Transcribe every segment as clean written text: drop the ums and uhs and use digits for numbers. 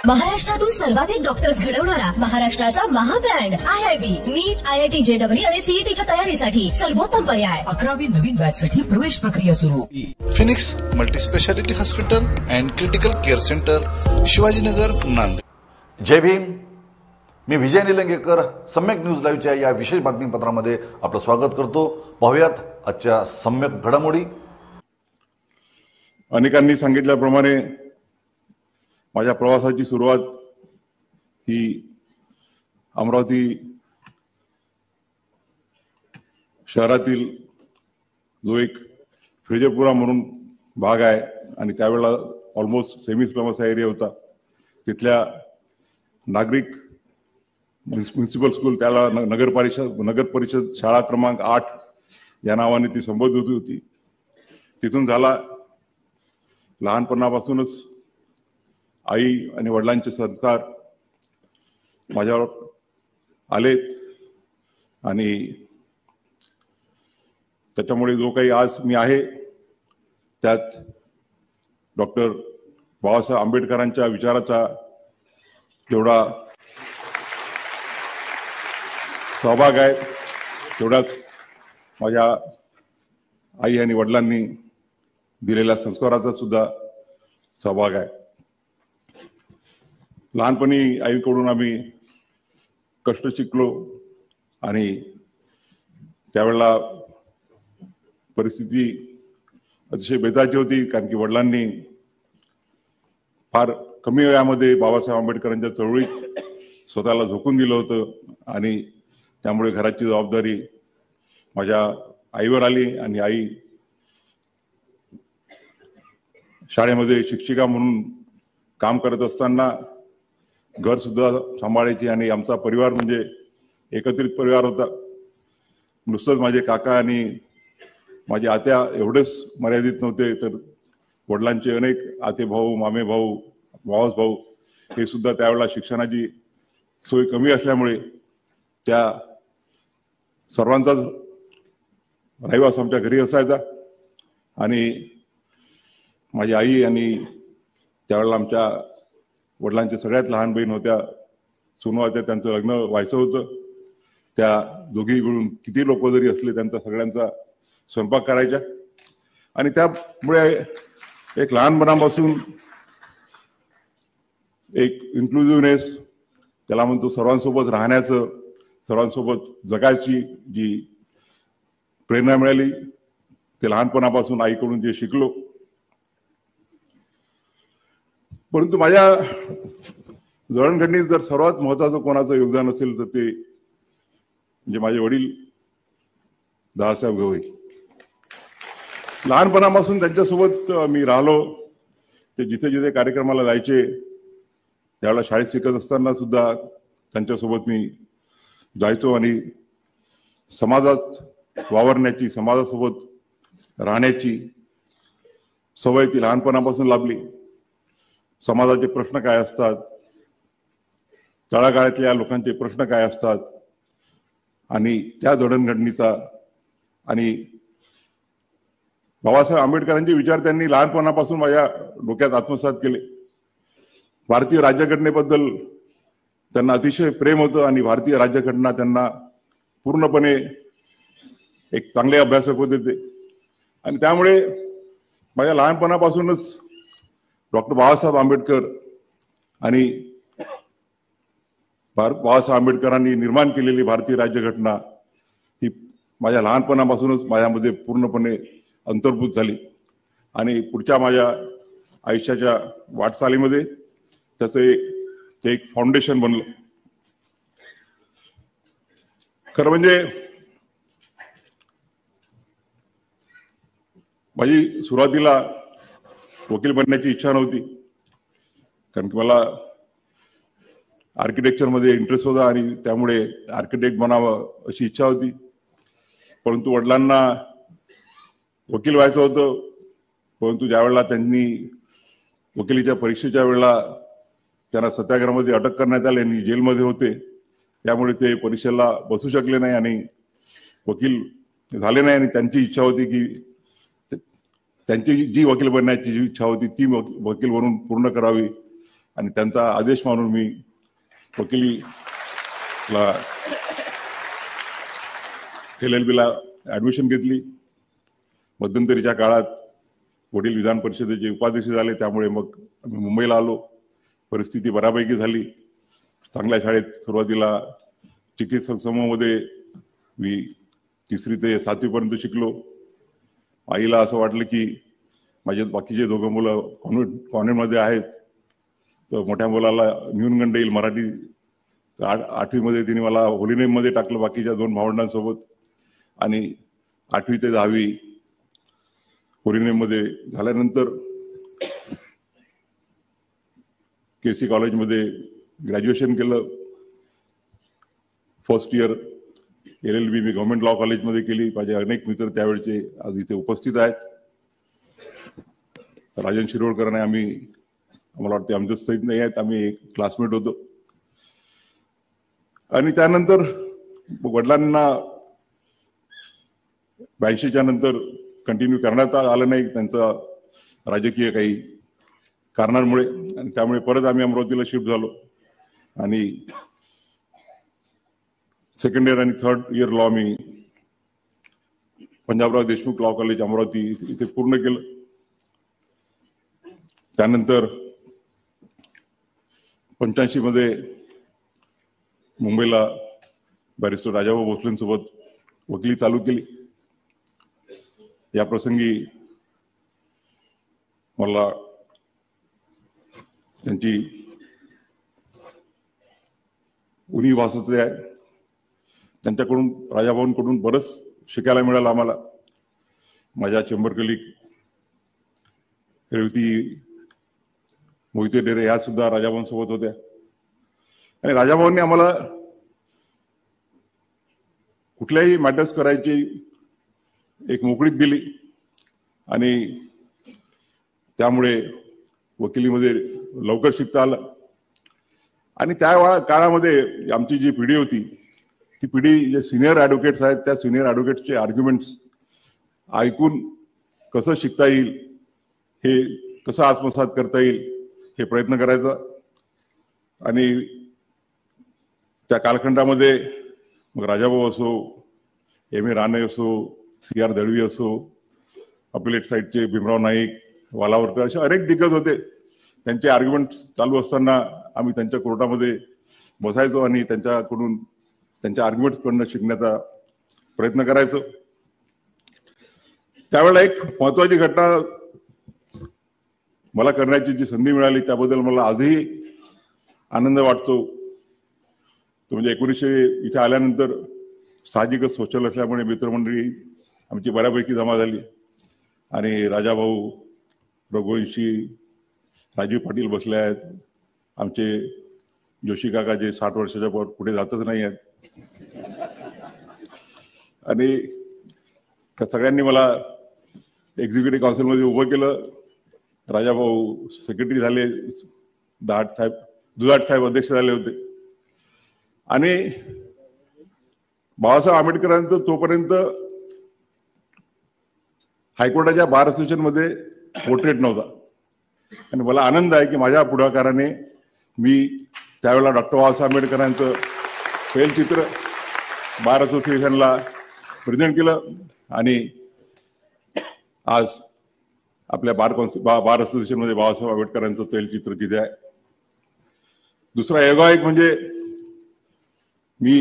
महाराष्ट्रातून सर्वाधिक डॉक्टर्स घडवणारा महाराष्ट्राचा महाब्रँड IIB नीट, IIT JEE आणि CETच्या तयारीसाठी सर्वोत्तम पर्याय. 11वी नवीन बॅच साठी प्रवेश प्रक्रिया सुरू. Phoenix multispeciality hospital and critical care centre, Shivajinagar, Nanded. जय भीम. मी विजय निलंगेकर. सम्यक न्यूज लाईव्हच्या या विशेष बातमीपत्रामध्ये आपलं स्वागत करतो. पाहूयात आजच्या सम्यक घडामोडी. अनेकांनी सांगितल्याप्रमाणे माझ्या प्रवासाची सुरुवात ही अमरावती शहरातील जो एक फ्रेजरपुरा म्हणून भाग आहे आणि त्यावेळेला ऑलमोस्ट सेमी स्लम असा एरिया होता, तिथल्या नागरिक म्युन्सिपल स्कूल, त्याला नगर परिषद शाळा क्रमांक 8 या नावाने ती संबोधित होती. तिथून झाला लहानपणापासूनच आई आणि वडिलांचे संस्कार माझ्यावर आलेत आणि त्याच्यामुळे जो काही आज मी आहे त्यात डॉक्टर बाबासाहेब आंबेडकरांच्या विचाराचा जेवढा सहभाग आहे तेवढाच माझ्या आई आणि वडिलांनी दिलेल्या संस्काराचा सुद्धा सहभाग आहे. लहानपणी आईकडून आम्ही कष्ट शिकलो आणि त्यावेळेला परिस्थिती अतिशय बेताची होती, कारण की वडिलांनी फार कमी वयामध्ये बाबासाहेब आंबेडकरांच्या चळवळीत स्वतःला झोकून दिलं होतं आणि त्यामुळे घराची जबाबदारी माझ्या आईवर आली आणि आई शाळेमध्ये शिक्षिका म्हणून काम करत असताना घर सुद्धा सांभाळायची आणि आमचा परिवार म्हणजे एकत्रित परिवार होता. नुसतंच माझे काका आणि माझी आत्या एवढेच मर्यादित नव्हते, तर वडिलांचे अनेक आते भाऊ, मामे भाऊ, मावस भाऊ हे सुद्धा त्यावेळेला शिक्षणाची सोय कमी असल्यामुळे त्या सर्वांचाच रहिवास आमच्या घरी असायचा आणि माझी आई आणि त्यावेळेला आमच्या वडिलांच्या सगळ्यात लहान बहीण होत्या, सुनू होत्या, त्यांचं लग्न व्हायचं होतं. त्या दोघी मिळून किती लोक जरी असले त्यांचा सगळ्यांचा स्वयंपाक करायच्या आणि त्यामुळे एक लहानपणापासून एक इन्क्लुझिव्हनेस, त्याला म्हणतो सर्वांसोबत राहण्याचं, सर्वांसोबत जगायची जी प्रेरणा मिळाली ते लहानपणापासून आईकडून जे शिकलो. परंतु माझ्या जडणघडणीत जर सर्वात महत्वाचं कोणाचं योगदान असेल तर ते म्हणजे माझे वडील दादासाहेब गवई. लहानपणापासून त्यांच्यासोबत मी राहिलो. ते जिथे जिथे कार्यक्रमाला जायचे त्यावेळेला शाळेत शिकत असताना सुद्धा त्यांच्यासोबत मी जायचो आणि समाजात वावरण्याची, समाजासोबत राहण्याची सवय ती लहानपणापासून लाभली. समाजाचे प्रश्न काय असतात, तळागाळातल्या लोकांचे प्रश्न काय असतात आणि त्या जडणघडणीचा आणि बाबासाहेब आंबेडकरांचे विचार त्यांनी लहानपणापासून माझ्या डोक्यात आत्मसात केले. भारतीय राज्यघटनेबद्दल त्यांना अतिशय प्रेम होतं आणि भारतीय राज्यघटना त्यांना पूर्णपणे एक चांगले अभ्यासक होते ते आणि त्यामुळे माझ्या लहानपणापासूनच डॉक्टर बाबासाहेब आंबेडकर आणि बाबासाहेब आंबेडकरांनी निर्माण केलेली भारतीय राज्यघटना ही माझ्या लहानपणापासूनच माझ्यामध्ये पूर्णपणे अंतर्भूत झाली आणि पुढच्या माझ्या आयुष्याच्या वाटचालीमध्ये त्याचं एक फाउंडेशन बनलं. खरं म्हणजे माझी सुरुवातीला वकील बनण्याची इच्छा नव्हती, कारण की मला आर्किटेक्चरमध्ये इंटरेस्ट होता आणि त्यामुळे आर्किटेक्ट बनावं अशी इच्छा होती. परंतु वडिलांना वकील व्हायचं होतं. परंतु ज्यावेळेला त्यांनी वकिलीच्या परीक्षेच्या वेळेला त्यांना सत्याग्रहामध्ये अटक करण्यात आली आणि जेलमध्ये होते, त्यामुळे ते परीक्षेला बसू शकले नाही आणि वकील झाले नाही आणि त्यांची इच्छा होती की त्यांची जी वकील बनण्याची जी इच्छा होती ती वकील बनून पूर्ण करावी आणि त्यांचा आदेश मानून मी वकिलीला LLB ला ऍडमिशन घेतली. मध्यंतरीच्या काळात वडील विधान परिषदेचे उपाध्यक्ष झाले, त्यामुळे मग आम्ही मुंबईला आलो. परिस्थिती बऱ्यापैकी झाली. चांगल्या शाळेत सुरुवातीला चिकित्सक समूहामध्ये मी 3री ते 7वी पर्यंत शिकलो. आईला असं वाटलं की माझे बाकीचे 2 मुलं कॉन्व्हेंटमध्ये आहेत, तर मोठ्या मुलाला न्यूनगंड येईल मराठी. 8वी मध्ये तिने मला होलीनेममध्ये टाकलं बाकीच्या 2 भावंडांसोबत, आणि 8वी ते 10वी होलीनेममध्ये झाल्यानंतर KC कॉलेजमध्ये ग्रॅज्युएशन केलं. फर्स्ट इयर LLB मी गव्हर्नमेंट लॉ कॉलेजमध्ये केली. माझे अनेक मित्र त्यावेळचे आज इथे उपस्थित आहेत. राजन शिरोडकर आणि आम्हाला वाटते आमचं सहित नाही आहेत, आम्ही क्लासमेट होतो. आणि त्यानंतर वडिलांना 82च्या नंतर कंटिन्यू करण्यात आलं नाही, त्यांचा राजकीय काही कारणांमुळे, आणि त्यामुळे परत आम्ही अमरावतीला शिफ्ट झालो. आणि 2nd इयर आणि 3rd इयर लॉ मी पंजाबराव देशमुख लॉ कॉलेज अमरावती इथे पूर्ण केलं. त्यानंतर 85 मध्ये मुंबईला बॅरिस्टर राजाभाऊ भोसलेंसोबत वकिली चालू केली. या प्रसंगी मला त्यांची उणी भासत आहे. त्यांच्याकडून राजाभाऊंकडून बरंच शिकायला मिळालं आम्हाला. माझ्या चेंबर कलीग रेवती मोहिते डेरे ह्या सुद्धा राजाभाऊंसोबत होत्या. आणि राजाभाऊंनी आम्हाला कुठल्याही मॅटर्स करायची एक मोकळीक दिली, आणि त्यामुळे वकिलीमध्ये लवकर शिकता आलं. आणि त्या काळामध्ये आमची जी पिढी होती ती पिढी जे सिनियर ॲडव्होकेट्स आहेत त्या सिनियर ॲडव्होकेट्सचे आर्ग्युमेंट्स ऐकून कसं शिकता येईल, हे कसं आत्मसात करता येईल हे प्रयत्न करायचा. आणि त्या कालखंडामध्ये मग राजाभाऊ असो, M.A. राणे असो, C.R. दळवी असो, अपिलेट साईडचे भीमराव नाईक, वालावरकर असे अनेक दिग्गज होते. त्यांचे आर्ग्युमेंट चालू असताना आम्ही त्यांच्या कोर्टामध्ये बसायचो आणि त्यांच्याकडून त्यांच्या आर्ग्युमेंट्सकडून शिकण्याचा प्रयत्न करायचो. त्यावेळेला एक महत्वाची घटना मला करण्याची जी संधी मिळाली त्याबद्दल मला आजही आनंद वाटतो. तो म्हणजे 1900 इथे आल्यानंतर साहजिकच सोशल असल्यामुळे मित्रमंडळी आमची बऱ्यापैकी जमा झाली, आणि राजाभाऊ, रघुवंशी, राजीव पाटील बसले आहेत. आमचे जोशी काका जे 60 वर्षाच्या पुढे जातच नाही आहेत. आणि सगळ्यांनी मला एक्झिक्युटिव्ह काउन्सिलमध्ये उभं केलं. राजाभाऊ सेक्रेटरी झाले, दुधाट साहेब अध्यक्ष झाले होते. आणि बाबासाहेब आंबेडकरांचं तोपर्यंत हायकोर्टाच्या बार असोसिएशनमध्ये पोर्ट्रेट नव्हता. आणि मला आनंद आहे की माझ्या पुढाकाराने मी त्यावेळेला डॉक्टर बाबासाहेब आंबेडकरांचं तैलचित्र बार असोसिएशनला प्रेझेंट केलं, आणि आज आपल्या बार असोसिएशनमध्ये बाबासाहेब आंबेडकरांचं तैलचित्र तिथे आहे. दुसरा योगायोग म्हणजे मी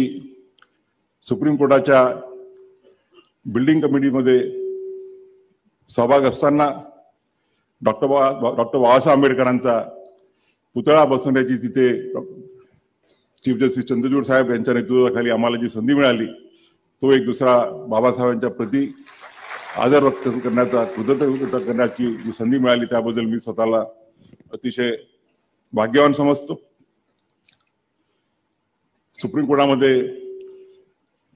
सुप्रीम कोर्टाच्या बिल्डिंग कमिटीमध्ये सहभाग असताना डॉक्टर बाबासाहेब आंबेडकरांचा पुतळा बसवण्याची तिथे चीफ जस्टिस चंद्रचूड साहेब यांच्या नेतृत्वाखाली आम्हाला जी संधी मिळाली, तो एक दुसरा बाबासाहेबांच्या प्रती आदर व्यक्त करण्याचा, कृतज्ञता करण्याची जी संधी मिळाली त्याबद्दल मी स्वतःला अतिशय भाग्यवान समजतो. सुप्रीम कोर्टामध्ये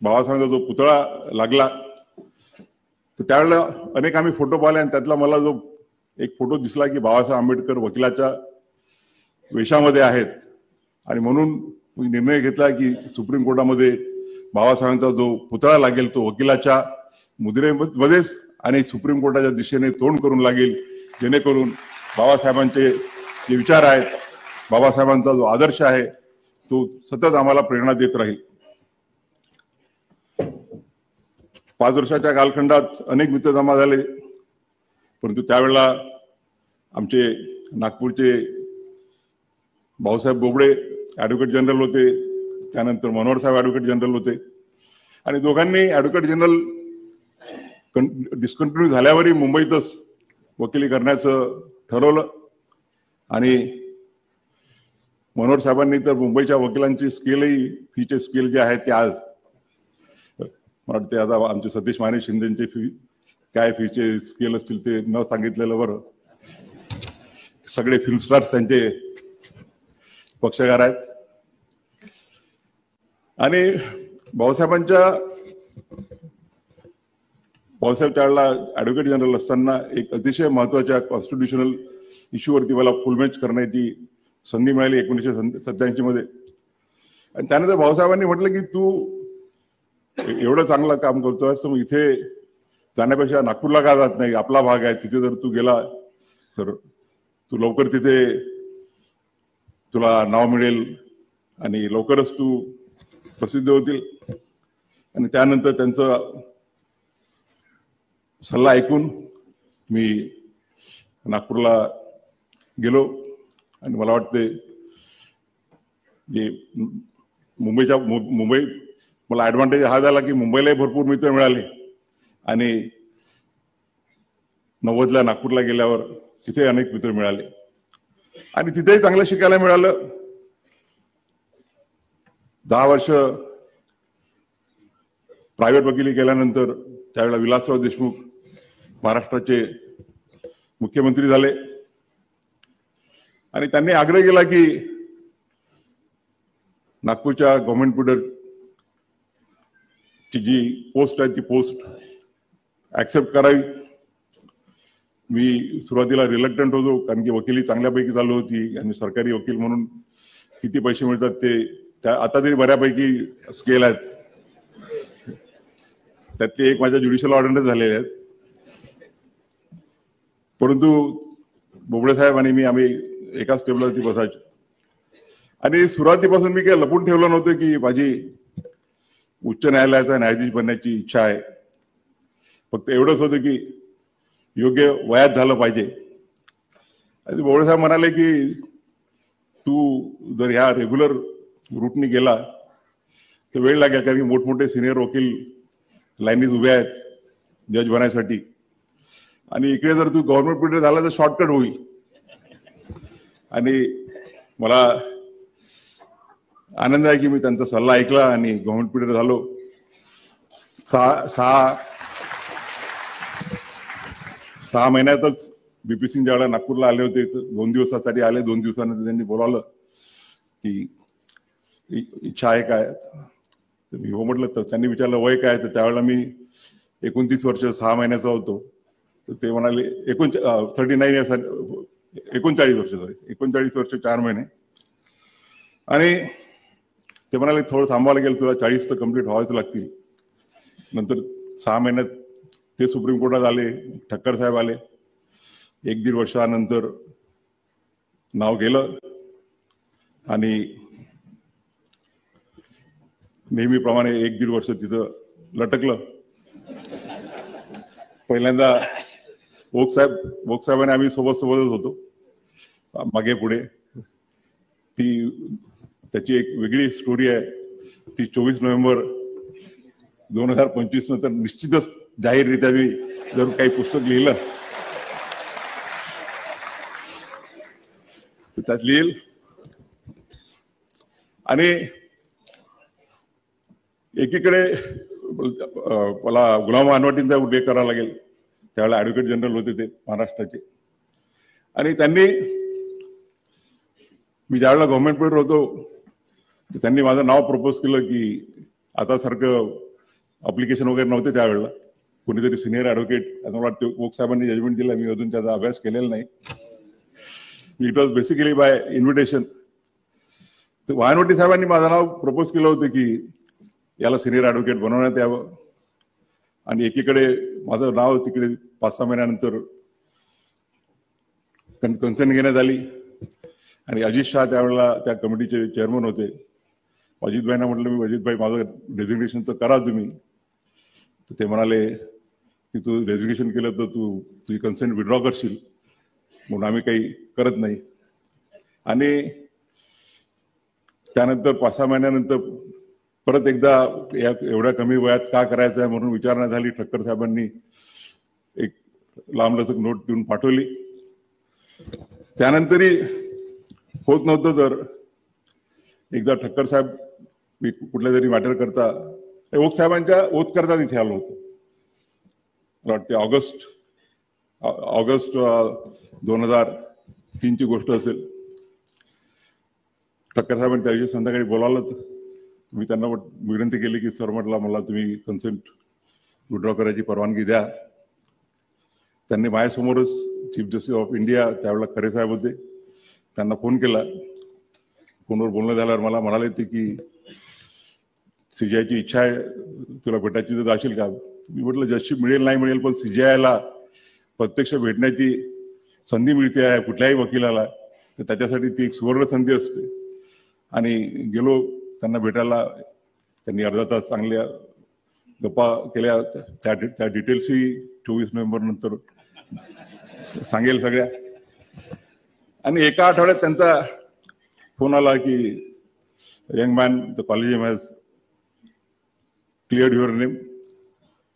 बाबासाहेबांचा जो पुतळा लागला तर त्यावेळेला अनेक आम्ही फोटो पाहिले, आणि त्यातला मला जो एक फोटो दिसला की बाबासाहेब आंबेडकर वकिलाच्या वेशामध्ये आहेत, आणि म्हणून मी निर्णय घेतला की सुप्रीम कोर्टामध्ये बाबासाहेबांचा जो पुतळा लागेल तो वकिलाच्या मुद्रेमध्येच आणि सुप्रीम कोर्टाच्या दिशेने तोंड करून लागेल, जेणेकरून बाबासाहेबांचे जे विचार आहेत, बाबासाहेबांचा जो आदर्श आहे तो सतत आम्हाला प्रेरणा देत राहील. 5 वर्षाच्या कालखंडात अनेक मित्र जमा झाले, परंतु त्यावेळेला आमचे नागपूरचे भाऊसाहेब बोबडे ॲडव्होकेट जनरल होते, त्यानंतर मनोहर साहेब ॲडव्होकेट जनरल होते आणि दोघांनी ॲडव्होकेट जनरल डिस्कंटिन्यू झाल्यावरही मुंबईतच वकिली करण्याचं ठरवलं. आणि मनोहर साहेबांनी तर मुंबईच्या वकिलांची स्केलही, फीचे स्केल जे आहेत ते आज मला वाटते आता आमचे सतीश माने शिंदेचे फी काय फीचे स्केल असतील ते न सांगितलेलं बरं. सगळे फिल्म स्टार्स त्यांचे पक्षकार आहेत. आणि भाऊसाहेब त्यावेळेला ॲडव्होकेट जनरल असताना एक अतिशय महत्वाच्या कॉन्स्टिट्युशनल इश्यूवरती मला फुलमॅच करण्याची संधी मिळाली 1987 मध्ये. आणि त्यानंतर भाऊसाहेबांनी म्हटलं की तू एवढं चांगलं काम करतोय तर मग इथे जाण्यापेक्षा नागपूरला का जात नाही, आपला भाग आहे तिथे जर तू गेला तर तू लवकर तिथे तुला नाव मिळेल आणि लवकरच तू प्रसिद्ध होतील. आणि त्यानंतर त्यांचा सल्ला ऐकून मी नागपूरला गेलो. आणि मला वाटते जे मुंबई मला ॲडव्हान्टेज हा झाला की मुंबईलाही भरपूर मित्र मिळाले आणि 90ला नागपूरला गेल्यावर तिथे अनेक मित्र मिळाले आणि तिथेही चांगलं शिकायला मिळालं. 10 वर्ष प्रायव्हेट वकिली केल्यानंतर त्यावेळेला विलासराव देशमुख महाराष्ट्राचे मुख्यमंत्री झाले आणि त्यांनी आग्रह केला की नागपूरच्या गव्हर्नमेंट ब्युडर ची जी पोस्ट आहे ती पोस्ट ऍक्सेप्ट करावी. मी सुरुवातीला रिलक्टंट होतो कारण की वकिली चांगल्यापैकी चालू होती आणि सरकारी वकील म्हणून किती पैसे मिळतात ते आता तरी बऱ्यापैकी स्केल आहेत. त्यातले एक माझ्या ज्युडिशियल ऑर्डरच झालेले आहेत. परंतु बोबडे साहेब आणि मी आम्ही एकाच टेबलवरती बसायचो आणि सुरुवातीपासून मी काही लपून ठेवलं नव्हतं की माझी उच्च न्यायालयाचा न्यायाधीश बनण्याची इच्छा आहे. फक्त एवढंच होतं की योग्य वयात झालं पाहिजे. आणि बोबडे साहेब म्हणाले की तू जर ह्या रेग्युलर रूटनी गेला तर वेळ लागेल कारण की मोठमोठे सिनियर वकील लाईनीत उभे आहेत जज बनण्यासाठी आणि इकडे जर तू गव्हर्नमेंट पिरियड झाला तर शॉर्टकट होईल. आणि मला आनंद आहे की मी त्यांचा सल्ला ऐकला आणि गव्हर्नमेंट पिरियड झालो. 6 महिन्यातच बीपी सिंग ज्यावेळेला नागपूरला आले होते 2 दिवसासाठी आले. 2 दिवसानंतर त्यांनी बोलावलं की इच्छा आहे काय. मी हो म्हटलं. तर त्यांनी विचारलं वय काय, तर त्यावेळेला मी 29 वर्ष 6 महिन्याचा होतो. तर ते म्हणाले 39 इयर्स 39 वर्ष 39 वर्ष 4 महिने. आणि ते म्हणाले थोडं थांबायला गेलं, तुला 40 तर कम्प्लीट व्हावेच लागतील. नंतर 6 महिन्यात ते सुप्रीम कोर्टात आले, ठक्कर साहेब आले. 1-1.5 वर्षानंतर नाव गेलं आणि नेहमीप्रमाणे 1-1.5 वर्ष तिथं लटकलं. पहिल्यांदा वोक साहेबांनी आम्ही सोबतच होतो मागे पुढे. त्याची एक वेगळी स्टोरी आहे. ती 24 नोव्हेंबर 2025 नंतर निश्चितच जाहीररित्या मी जर काही पुस्तक लिहिलं तर त्यात लिहिल. आणि एकीकडे मला गुलाम अनवटींचा उल्लेख करावा लागेल. त्यावेळेला ॲडव्होकेट जनरल होते ते महाराष्ट्राचे. आणि त्यांनी मी ज्यावेळेला गव्हर्नमेंट पिरियड होतो तर त्यांनी माझं नाव प्रपोज केलं की आता सारखं अप्लिकेशन वगैरे नव्हते त्यावेळेला. कोणीतरी सिनियर ॲडव्होकेट मला वाटतं वोक साहेबांनी जजमेंट दिला. मी अजून त्याचा अभ्यास केलेला नाही. It was basically bye invitation. तर वायनवटी साहेबांनी माझं नाव प्रपोज केलं होतं की याला सिनियर ॲडव्होकेट बनवण्यात यावं. आणि एकीकडे माझं नाव तिकडे 5-6 महिन्यानंतर कन्सर्न घेण्यात आली आणि अजित शहा त्यावेळेला त्या कमिटीचे चेअरमन होते. अजितभाईंना म्हटलं, मी अजितभाई माझं डेझिग्नेशनचं करा तुम्ही. तर ते म्हणाले की तू डेझिग्नेशन केलं तर तू तुझी कन्सेंट विड्रॉ करशील, म्हणून आम्ही काही करत नाही. आणि त्यानंतर 5-6 महिन्यानंतर परत एकदा एवढ्या कमी वयात का करायचं आहे म्हणून विचारणा झाली. ठक्कर साहेबांनी एक लांबलचक नोट देऊन पाठवली. त्यानंतरही होत नव्हतं तर एकदा ठक्कर साहेब मी कुठल्या तरी मॅटर करता ओक साहेबांच्या ओत करता तिथे आलो होतो. मला वाटते ऑगस्ट 2003ची गोष्ट असेल. ठक्कर साहेबांनी त्या दिवशी संध्याकाळी बोलावलं तर मी त्यांना विनंती केली की सर म्हटलं मला तुम्ही कन्सेंट विड्रॉ करायची परवानगी द्या. त्यांनी माझ्यासमोरच चीफ जस्टिस ऑफ इंडिया त्यावेळेला खरे साहेब होते, त्यांना फोन केला. फोनवर बोलणं झाल्यावर मला म्हणाले ते की सीजीआयची इच्छा आहे तुला भेटायची तर जाशील का. मी म्हटलं जशी मिळेल नाही मिळेल पण सीजीआयला प्रत्यक्ष भेटण्याची संधी मिळते आहे कुठल्याही वकिलाला, तर त्याच्यासाठी ती एक सुवर्ण संधी असते. आणि गेलो त्यांना भेटायला. त्यांनी अर्धा तास चांगल्या गप्पा केल्या. त्या डिटेल्सही 24 नोव्हेंबर नंतर सांगेल सगळ्या. आणि एका आठवड्यात त्यांचा फोन आला की young man the collegium has cleared your name.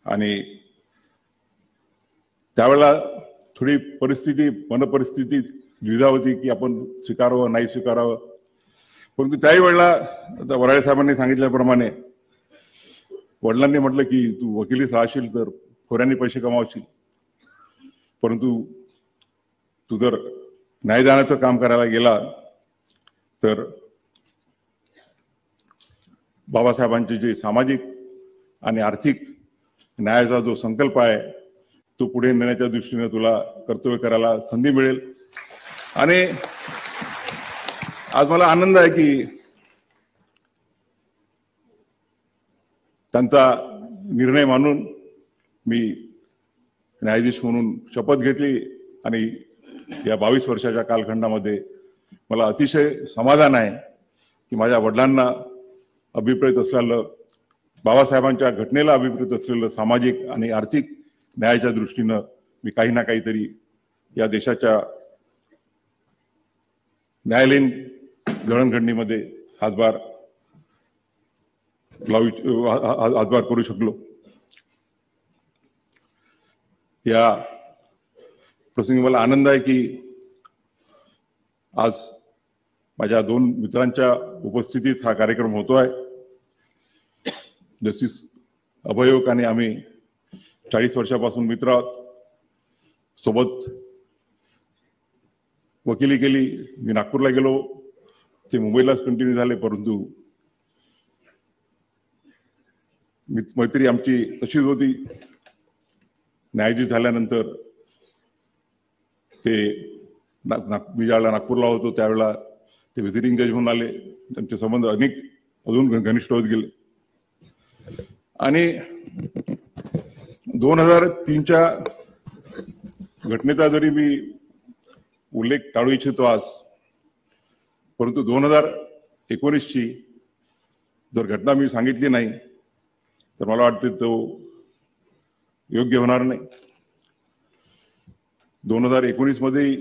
आणि त्यावेळेला थोडी मनपरिस्थिती द्विधा होती की आपण स्वीकारावं नाही स्वीकारावं. परंतु त्याही वेळेला आता वराळे साहेबांनी सांगितल्याप्रमाणे वडिलांनी म्हटलं की तू वकिलीच राहशील तर खोऱ्यांनी पैसे कमावशील, परंतु तू जर न्यायदानाचं काम करायला गेला तर बाबासाहेबांचे जे सामाजिक आणि आर्थिक न्यायाचा जो संकल्प आहे तो पुढे नेण्याच्या दृष्टीने तुला कर्तव्य करायला संधी मिळेल. आणि आज मला आनंद आहे की त्यांचा निर्णय मानून मी न्यायाधीश म्हणून शपथ घेतली. आणि या 22 वर्षाच्या कालखंडामध्ये मला अतिशय समाधान आहे की माझ्या वडिलांना अभिप्रेत असलेलं, बाबासाहेबांच्या घटनेला अभिप्रेत असलेलं सामाजिक आणि आर्थिक न्यायाच्या दृष्टीनं मी काही ना काहीतरी या देशाच्या न्यायालयीन जडणघडणीमध्ये हातभार करू शकलो. या प्रसंगी मला आनंद आहे की आज माझ्या 2 मित्रांच्या उपस्थितीत हा कार्यक्रम होतो आहे. जस्टिस अभयोग आणि आम्ही 40 वर्षापासून मित्र आहोत. सोबत वकिली केली. मी नागपूरला गेलो, ते मुंबईलाच कंटिन्यू झाले, परंतु मैत्री आमची तशीच होती. न्यायाधीश झाल्यानंतर ते मी ज्यावेळेला नागपूरला होतो त्यावेळेला ते व्हिजिटिंग जज म्हणून आले. त्यांचे संबंध अजून घनिष्ठ होत गेले. आणि 2003च्या घटनेचा जरी मी उल्लेख टाळू इच्छितो आज, परंतु 2019ची जर घटना मी सांगितली नाही तर मला वाटते तो योग्य होणार नाही. 2019 मध्ये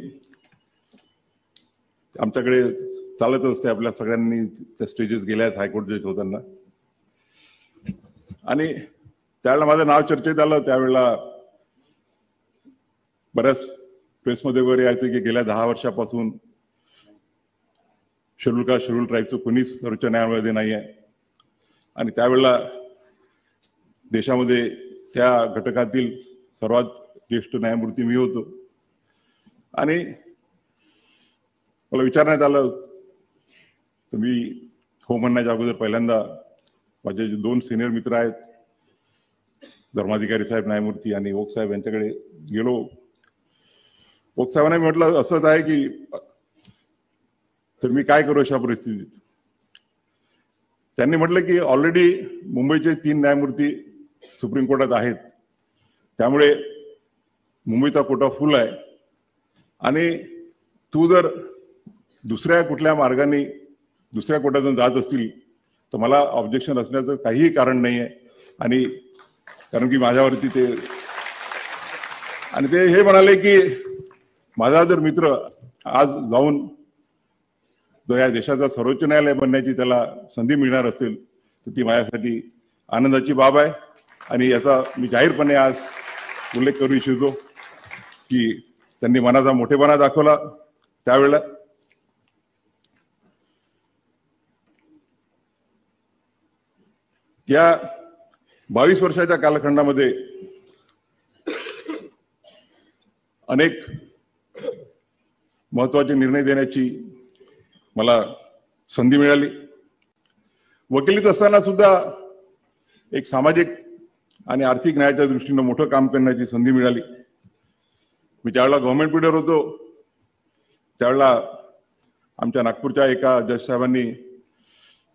आमच्याकडे चालत असते, आपल्या सगळ्यांनी त्या स्टेजेस गेल्या आहेत हायकोर्ट जज होताना. आणि त्यावेळेला माझं नाव चर्चेत आलं. त्यावेळेला बऱ्याच प्रेसमध्ये वगैरे यायचं की गेल्या 10 वर्षापासून शेड्यूल ट्राईबचं कोणीच सर्वोच्च न्यायालयामध्ये नाही आहे. आणि त्यावेळेला देशामध्ये त्या घटकातील सर्वात ज्येष्ठ न्यायमूर्ती मी होतो. आणि मला विचारण्यात आलं तर मी हो म्हणण्याच्या अगोदर पहिल्यांदा माझे जे 2 सिनियर मित्र आहेत, धर्माधिकारी साहेब न्यायमूर्ती आणि ओक साहेब यांच्याकडे गेलो. ओक साहेबांना म्हटलं असंच आहे की तर मी काय करू अशा परिस्थितीत. त्यांनी म्हटलं की ऑलरेडी मुंबईचे 3 न्यायमूर्ती सुप्रीम कोर्टात आहेत त्यामुळे मुंबईचा कोटा फुल आहे आणि तू जर दुसऱ्या कुठल्या मार्गाने दुसऱ्या कोट्यातून जात असतील तर मला ऑब्जेक्शन असण्याचं काहीही कारण नाही आहे. आणि कारण की माझ्यावरती ते आणि ते हे म्हणाले की माझा जर मित्र आज जाऊन जर या देशाचा सर्वोच्च न्यायालय बनण्याची त्याला संधी मिळणार असेल तर ती माझ्यासाठी आनंदाची बाब आहे. आणि याचा मी जाहीरपणे आज उल्लेख करू इच्छितो की त्यांनी मनाचा मोठेपणा दाखवला त्यावेळेला. या 22 वर्षाच्या कालखंडामध्ये अनेक महत्वाचे निर्णय देण्याची मला संधी मिळाली. वकिलीत असताना सुद्धा एक सामाजिक आणि आर्थिक न्यायाच्या दृष्टीनं मोठं काम करण्याची संधी मिळाली. मी ज्यावेळेला गव्हर्नमेंट पीरियड होतो त्यावेळेला आमच्या नागपूरच्या एका जज साहेबांनी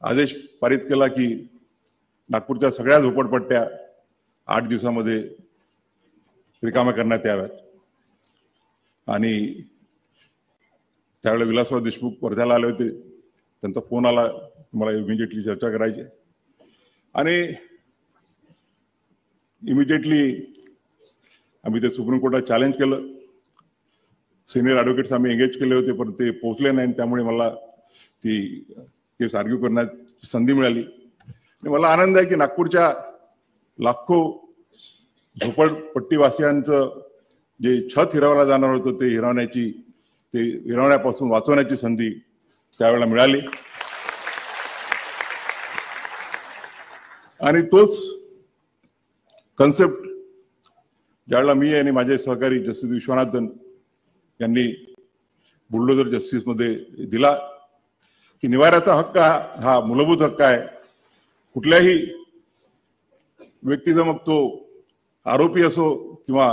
आदेश पारित केला की नागपूरच्या सगळ्या झोपडपट्ट्या 8 दिवसामध्ये रिकाम्या करण्यात याव्यात. आणि त्यावेळेला विलासराव देशमुख वर्ध्याला आले होते. त्यांचा फोन आला, मला इमिजिएटली चर्चा करायची आणि इमिजिएटली आम्ही ते सुप्रीम कोर्टात चॅलेंज केलं. सिनियर ॲडव्होकेट्स आम्ही एंगेज केले होते पण ते पोहोचले नाही. त्यामुळे मला ती केस आर्ग्यू करण्याची संधी मिळाली. आणि मला आनंद आहे की नागपूरच्या लाखो झोपडपट्टीवासियांचं जे छत हिरावला जाणार होतं ते हिरावण्यापासून वाचवण्याची संधी त्यावेळेला मिळाली. आणि तोच कन्सेप्ट ज्यावेळेला मी आणि माझे सहकारी जस्टिस विश्वनाथन यांनी बुलडोजर जस्टिसमध्ये दिला की निवाऱ्याचा हक्क हा मूलभूत हक्क आहे. कुठल्याही व्यक्तीचा मग तो आरोपी असो किंवा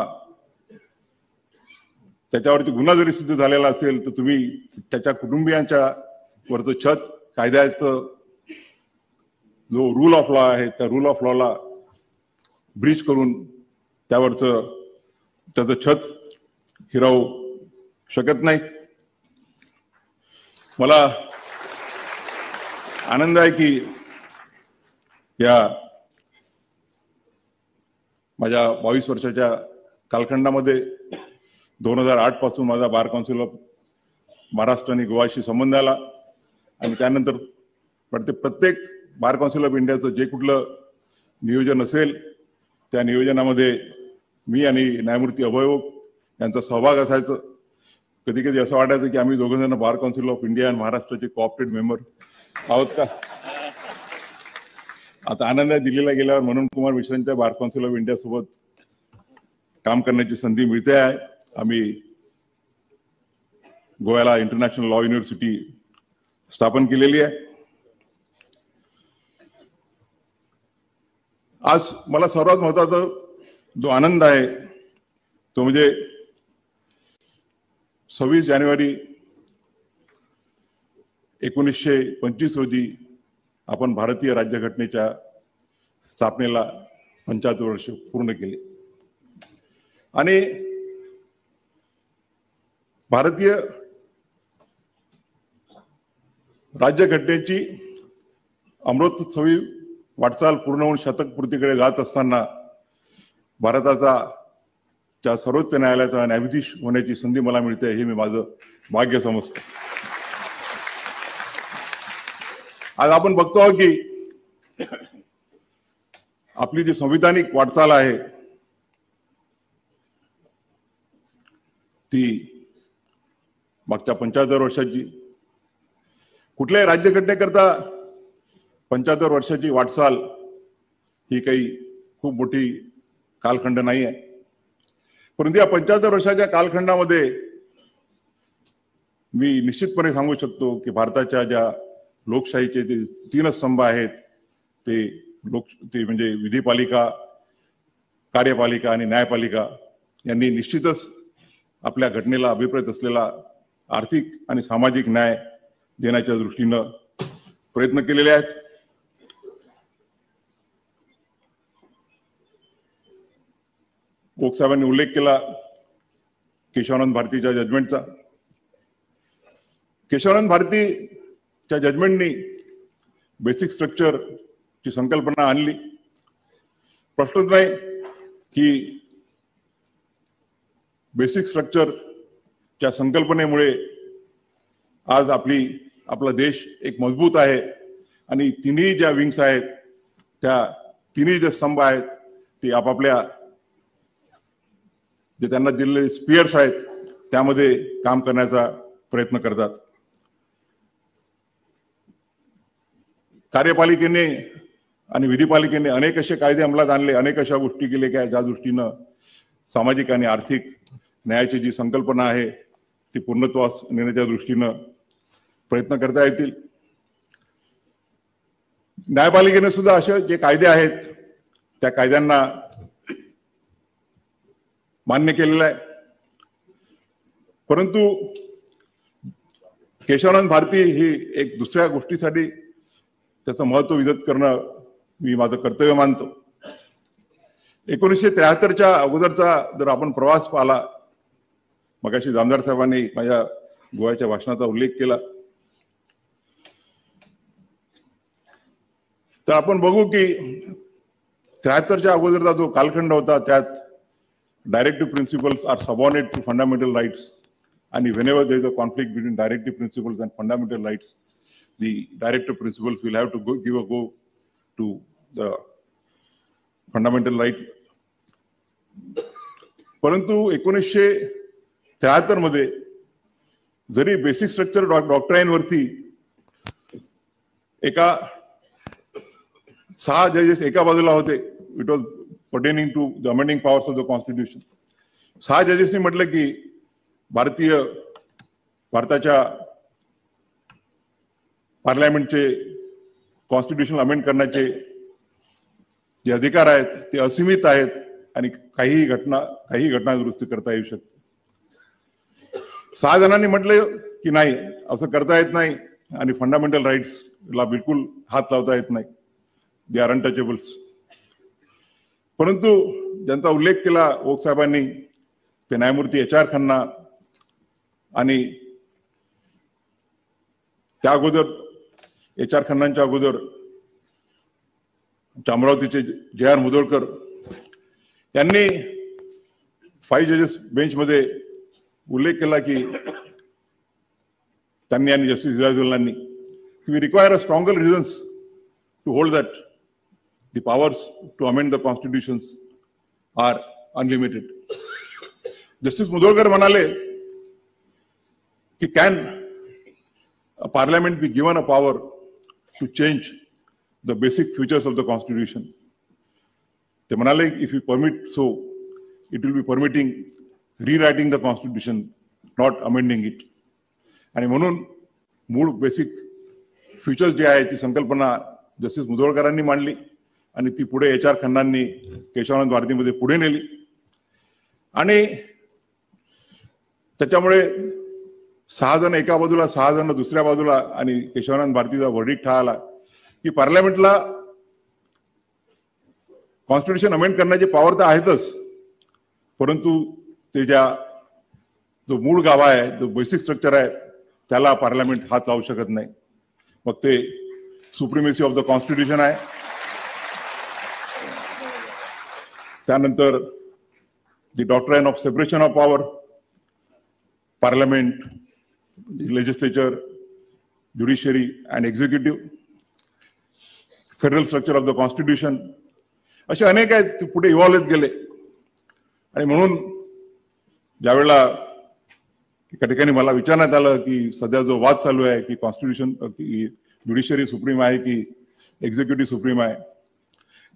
त्याच्यावरती गुन्हा जरी सिद्ध झालेला असेल तर तुम्ही त्याच्या कुटुंबियांच्या वरचं छत कायद्याचं जो रूल ऑफ लॉ आहे त्या रूल ऑफ लॉला ब्रीच करून त्याचं छत हिरावू शकत नाही. मला आनंद आहे की या माझ्या 22 वर्षाच्या कालखंडामध्ये 2008 पासून माझा बार काउन्सिल ऑफ महाराष्ट्र आणि गोवाशी संबंध आला. आणि त्यानंतर प्रत्येक बार काउन्सिल ऑफ इंडियाचं जे कुठलं नियोजन असेल त्या नियोजनामध्ये मी आणि न्यायमूर्ती अभय ओक यांचा सहभाग असायचं. कधी कधी असं वाटायचं की आम्ही दोघं जण बार काउन्सिल ऑफ इंडिया आणि महाराष्ट्राचे कोऑपरेट मेंबर आहोत का. आता आनंद आहे दिल्लीला गेल्यावर मनोज कुमार मिश्रांच्या बार काउन्सिल ऑफ इंडिया सोबत काम करण्याची संधी मिळते आहे. आम्ही गोव्याला इंटरनॅशनल लॉ युनिव्हर्सिटी स्थापन केलेली आहे. आज मला सर्वात महत्वाचा जो आनंद आहे तो म्हणजे 26 जानेवारी 1925 रोजी आपण भारतीय राज्यघटनेच्या स्थापनेला 75 वर्ष पूर्ण केले. आणि भारतीय राज्यघटनेची अमृतोत्सवी वाटचाल पूर्ण होऊन शतक पूर्तीकडे जात असताना भारताचा सर्वोच्च न्यायालयाचा न्यायाधीश होण्याची संधी मला मिळते हे मी माझं भाग्य समजतो. आज आपण बघतो आहोत की आपली जी संविधानिक वाटचाल आहे ती मागच्या 75 वर्षाची कुठल्याही राज्यघटनेकरता 75 वर्षाची वाटचाल ही काही खूप मोठी कालखंड नाही आहे. परंतु या 75 वर्षाच्या कालखंडामध्ये मी निश्चितपणे सांगू शकतो की भारताच्या ज्या लोकशाहीचे जे 3 स्तंभ आहेत ते म्हणजे विधिपालिका, कार्यपालिका आणि न्यायपालिका यांनी निश्चितच आपल्या घटनेला अभिप्रेत असलेला आर्थिक आणि सामाजिक न्याय देण्याच्या दृष्टीनं प्रयत्न केलेले आहेत. ओक साहेबांनी उल्लेख केला केशवानंद भारतीच्या जजमेंटचा. केशवानंद भारतीच्या जजमेंटनी बेसिक स्ट्रक्चरची संकल्पना आणली. प्रश्नच नाही की बेसिक स्ट्रक्चरच्या संकल्पनेमुळे आज आपला देश एक मजबूत आहे आणि तिन्ही ज्या विंग्स आहेत, त्या तिन्ही जे स्तंभ आहेत ते आपापल्या जे त्यांना दिलेले स्पियर्स आहेत त्यामध्ये काम करण्याचा प्रयत्न करतात. कार्यपालिकेने आणि विधिपालिकेने अनेक असे कायदे अंमलात आणले, अनेक अशा गोष्टी केल्या की ज्या दृष्टीनं सामाजिक आणि आर्थिक न्यायाची जी संकल्पना आहे ती पूर्णत्वास नेण्याच्या दृष्टीनं प्रयत्न करता येतील. न्यायपालिकेने सुद्धा असे जे कायदे आहेत त्या कायद्यांना मान्य केलेलं आहे. परंतु केशवानंद भारती ही एक दुसऱ्या गोष्टीसाठी त्याचं महत्व विजत करणं मी माझं कर्तव्य मानतो. 1973च्या अगोदरचा जर आपण प्रवास पाहिला, मगाशी जामदार साहेबांनी माझ्या गोव्याच्या भाषणाचा उल्लेख केला, तर आपण बघू की 73च्या अगोदरचा जो कालखंड होता त्यात directive principles are subordinate to fundamental rights, आणि whenever there is a conflict between directive principles and fundamental rights, the directive principles will have to give a go to the fundamental rights. परंतु 1973 मध्ये जरी basic structure डॉक्ट्राईन वरती एका 6 जजेस एका बाजूला होते, it was pertaining to the amending powers of the constitution. 6 जजेसनी म्हटलं की भारताच्या पार्लमेंटचे कॉन्स्टिट्यूशन अमेंड करण्याचे जे अधिकार आहेत ते असीमित आहेत आणि काही घटना दुरुस्ती करता येऊ शकते. 6 जणांनी म्हटलं की नाही, असं करता येत नाही आणि फंडामेंटल राईट्सला बिलकुल हात लावता येत नाही, दे आर अनटचेबल्स. परंतु ज्यांचा उल्लेख केला ओक साहेबांनी ते न्यायमूर्ती HR खन्ना आणि त्या अगोदर HR खन्नांच्या अगोदर अमरावतीचे JR मुदोळकर यांनी 5 जजेस बेंचमध्ये उल्लेख केला की त्यांनी आणि जस्टिस हिराजुल्लांनी we require a stronger reasons to hold that the powers to amend the constitutions are unlimited. Justice Mudholkar म्हणाले की can a parliament be given a power to change the basic features of the constitution? ते म्हणाले if you permit so, it will be permitting rewriting the constitution, not amending it. आणि म्हणून मूळ basic features जे आहे ती संकल्पना justice मुदोळकरांनी मांडली आणि ती पुढे HR खन्नांनी केशवानंद भारतीमध्ये पुढे नेली. आणि त्याच्यामुळे 6 जण एका बाजूला, 6 जण दुसऱ्या बाजूला, आणि केशवानंद भारतीचा वर्डिक्ट हा आला की पार्लमेंटला कॉन्स्टिट्यूशन अमेंड करण्याची पॉवर तर आहेतच, परंतु ते जो मूळ गाभा आहे, जो बेसिक स्ट्रक्चर आहे, त्याला पार्लमेंट हात लावू शकत नाही. मग ते सुप्रिमेसी ऑफ द कॉन्स्टिट्यूशन आहे, त्यानंतर the doctrine of separation of power, parliament, legislature, judiciary and executive, federal structure of the constitution, असे अनेक आहेत ते पुढे इव्हॉल्व होत गेले. आणि म्हणून ज्यावेळेला एका ठिकाणी मला विचारण्यात आलं की सध्या जो वाद चालू आहे की कॉन्स्टिट्यूशन ज्युडिशरी सुप्रीम आहे की एक्झिक्युटिव्ह सुप्रीम आहे,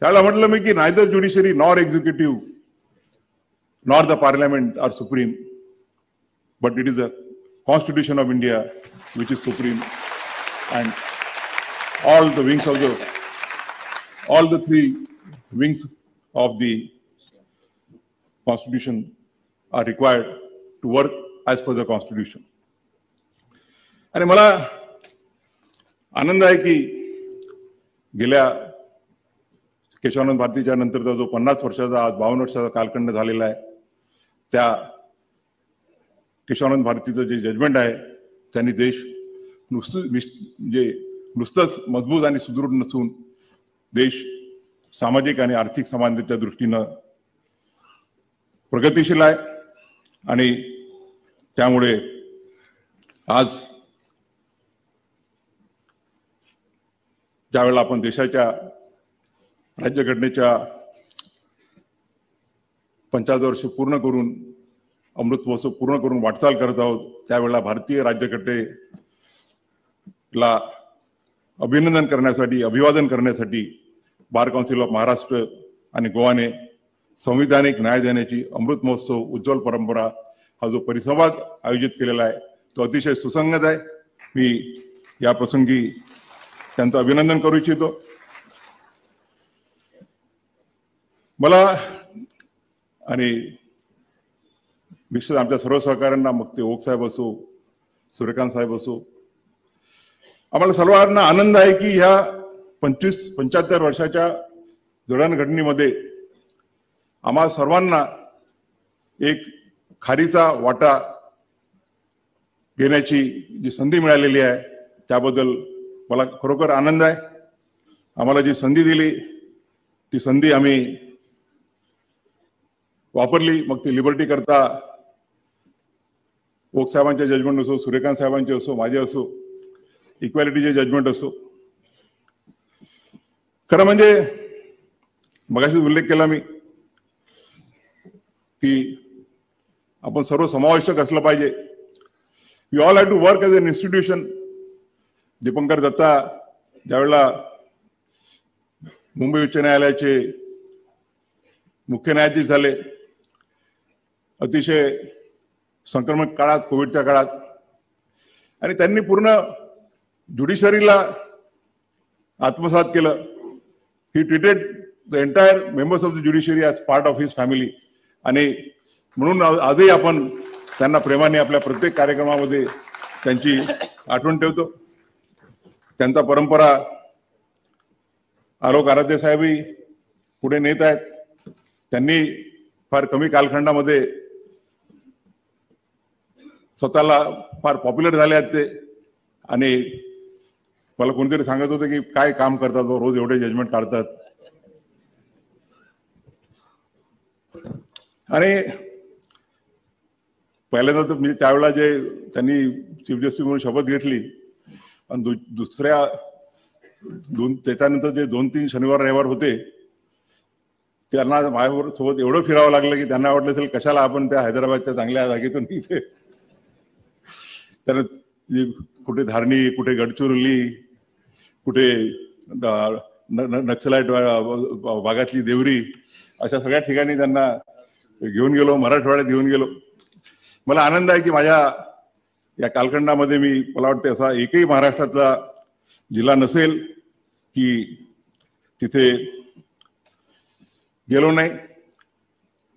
त्यावेळेला म्हटलं मी की neither judiciary nor executive nor the parliament are supreme, but it is a Constitution of India which is supreme, and all the 3 wings of the Constitution are required to work as per the Constitution. आणि मला आनंद आहे की गेल्या केशवानंद भारतीच्या नंतरचा जो 50 वर्षाचा आज 52 वर्षाचा कालखंड झालेला आहे, त्या केशवानंद भारतीचं जे जजमेंट आहे त्यांनी देश नुसतंच मजबूत आणि सुदृढ नसून देश सामाजिक आणि आर्थिक समानतेच्या दृष्टीनं प्रगतिशील आहे. आणि त्यामुळे आज ज्यावेळेला आपण देशाच्या राज्यघटनेच्या 75 वर्ष पूर्ण करून अमृत महोत्सव पूर्ण करून वाटचाल करत आहोत, त्यावेळेला भारतीय राज्यघटनेला अभिनंदन करण्यासाठी, अभिवादन करण्यासाठी बार काउन्सिल ऑफ महाराष्ट्र आणि गोवाने संविधानिक न्याय देण्याची अमृत महोत्सव उज्ज्वल परंपरा हा जो परिसंवाद आयोजित केलेला आहे तो अतिशय सुसंगत आहे. मी या प्रसंगी त्यांचं अभिनंदन करू इच्छितो. मला आणि निश्चित आमच्या सर्व सहकाऱ्यांना, मग ते ओक साहेब असो, सूर्यकांत साहेब असो, आम्हाला सर्वांना आनंद आहे की ह्या 75 वर्षाच्या जडणघडणीमध्ये आम्हा सर्वांना एक खारीचा वाटा घेण्याची जी संधी मिळालेली आहे त्याबद्दल मला खरोखर आनंद आहे. आम्हाला जी संधी दिली ती संधी आम्ही वापरली. मग ती लिबर्टी करता ओक साहेबांचे जजमेंट असो, सूर्यकांत साहेबांचे असो, माझे असो, इक्वॅलिटीचे जजमेंट असो. खरं म्हणजे मगाशीच उल्लेख केला मी की आपण सर्व समावेशक असलं पाहिजे. We all have to work as an institution. Deepankar Datta ज्यावेळेला मुंबई उच्च न्यायालयाचे मुख्य न्यायाधीश झाले, अतिशय संक्रमक काळात, कोविडच्या काळात, आणि त्यांनी पूर्ण ज्युडिशरीला आत्मसात केलं. He treated the entire members of the judiciary as part of his family. आणि म्हणून आजही आपण त्यांना प्रेमाने आपल्या प्रत्येक कार्यक्रमामध्ये त्यांची आठवण ठेवतो. त्यांचा परंपरा आलोक आराध्य साहेबही पुढे नेत आहेत. त्यांनी फार कमी कालखंडामध्ये स्वतःला फार पॉप्युलर झाले आहेत ते. आणि मला कोणीतरी सांगत होतं की काय काम करतात, रोज एवढे जजमेंट काढतात. आणि पहिल्यांदा तर म्हणजे त्यावेळेला जे त्यांनी चीफ जस्टिस म्हणून शपथ घेतली आणि दुसऱ्या त्याच्यानंतर जे 2-3 शनिवार रविवार होते त्यांना माझ्याबरोबर सोबत एवढं फिरावं लागलं की त्यांना वाटलं असेल कशाला आपण त्या हैदराबादच्या चांगल्या जागेतून इथे, तर कुठे धारणी, कुठे गडचिरोली, कुठे नक्षलाईट भागातली देवरी, अशा सगळ्या ठिकाणी त्यांना घेऊन गेलो, मराठवाड्यात घेऊन गेलो. मला आनंद आहे की माझ्या या कालखंडामध्ये मला वाटते असा एकही महाराष्ट्रातला जिल्हा नसेल की तिथे गेलो नाही.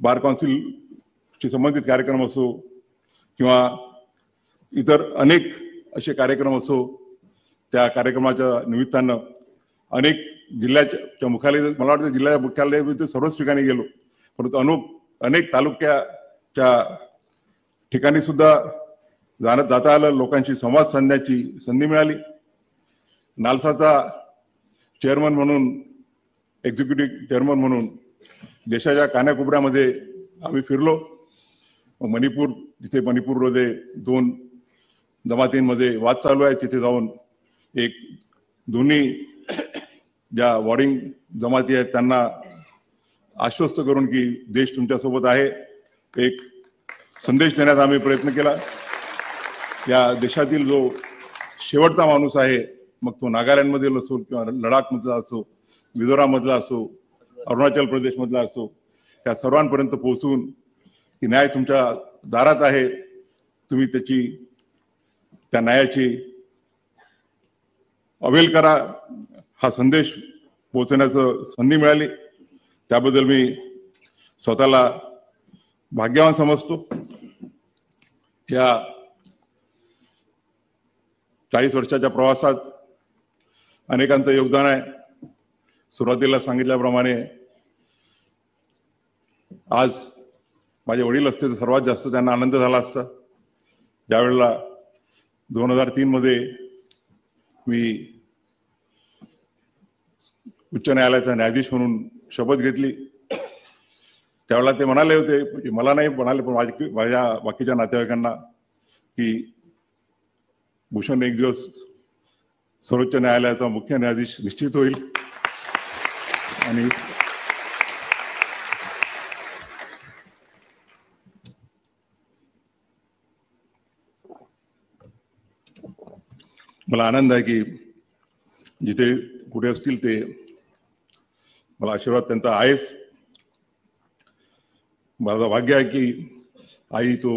बार काउन्सिलशी संबंधित कार्यक्रम असो किंवा इतर अनेक असे कार्यक्रम असो, त्या कार्यक्रमाच्या निमित्तानं अनेक जिल्ह्याच्या मुख्यालय, मला वाटतं जिल्ह्याच्या मुख्यालय सर्वच ठिकाणी गेलो, परंतु अनेक तालुक्याच्या ठिकाणी सुद्धा जाता आलं, लोकांशी संवाद साधण्याची संधी मिळाली. नालसाचा चेअरमन म्हणून, एक्झिक्युटिव्ह चेअरमन म्हणून देशाच्या कानाकोपऱ्यामध्ये आम्ही फिरलो. मणिपूर, जिथे मणिपूरमध्ये 2 जमातींमध्ये वाद चालू आहे, तिथे जाऊन दोन्ही ज्या वॉर्डिंग जमाती आहेत त्यांना आश्वस्त करून की देश तुमच्यासोबत आहे, एक संदेश देण्याचा आम्ही प्रयत्न केला. या देशातील जो शेवटचा माणूस आहे, मग तो नागालँडमधील असो किंवा लडाखमधला असो, मिझोराममधला असो, अरुणाचल प्रदेशमधला असो, त्या सर्वांपर्यंत पोहोचून की न्याय तुमच्या दारात आहे, तुम्ही त्या न्यायाची अवेल करा, हा संदेश पोहोचण्याचं संधी मिळाली. त्याबद्दल मी स्वतःला भाग्यवान समजतो. या 40 वर्षाच्या प्रवासात अनेकांचं योगदान आहे. सुरुवातीला सांगितल्याप्रमाणे आज माझे वडील असते तर सर्वात जास्त त्यांना आनंद झाला असता. ज्यावेळेला 2003 मध्ये मी उच्च न्यायालयाचा न्यायाधीश म्हणून शपथ घेतली, त्यावेळेला ते म्हणाले होते, मला नाही म्हणाले पण माझ्या बाकीच्या नातेवाईकांना, की भूषण एक दिवस सर्वोच्च न्यायालयाचा मुख्य न्यायाधीश निश्चित होईल. आणि मला आनंद आहे की जिथे कुठे असतील ते मला आशीर्वाद त्यांचा आहेच. माझं भाग्य आहे की आई तो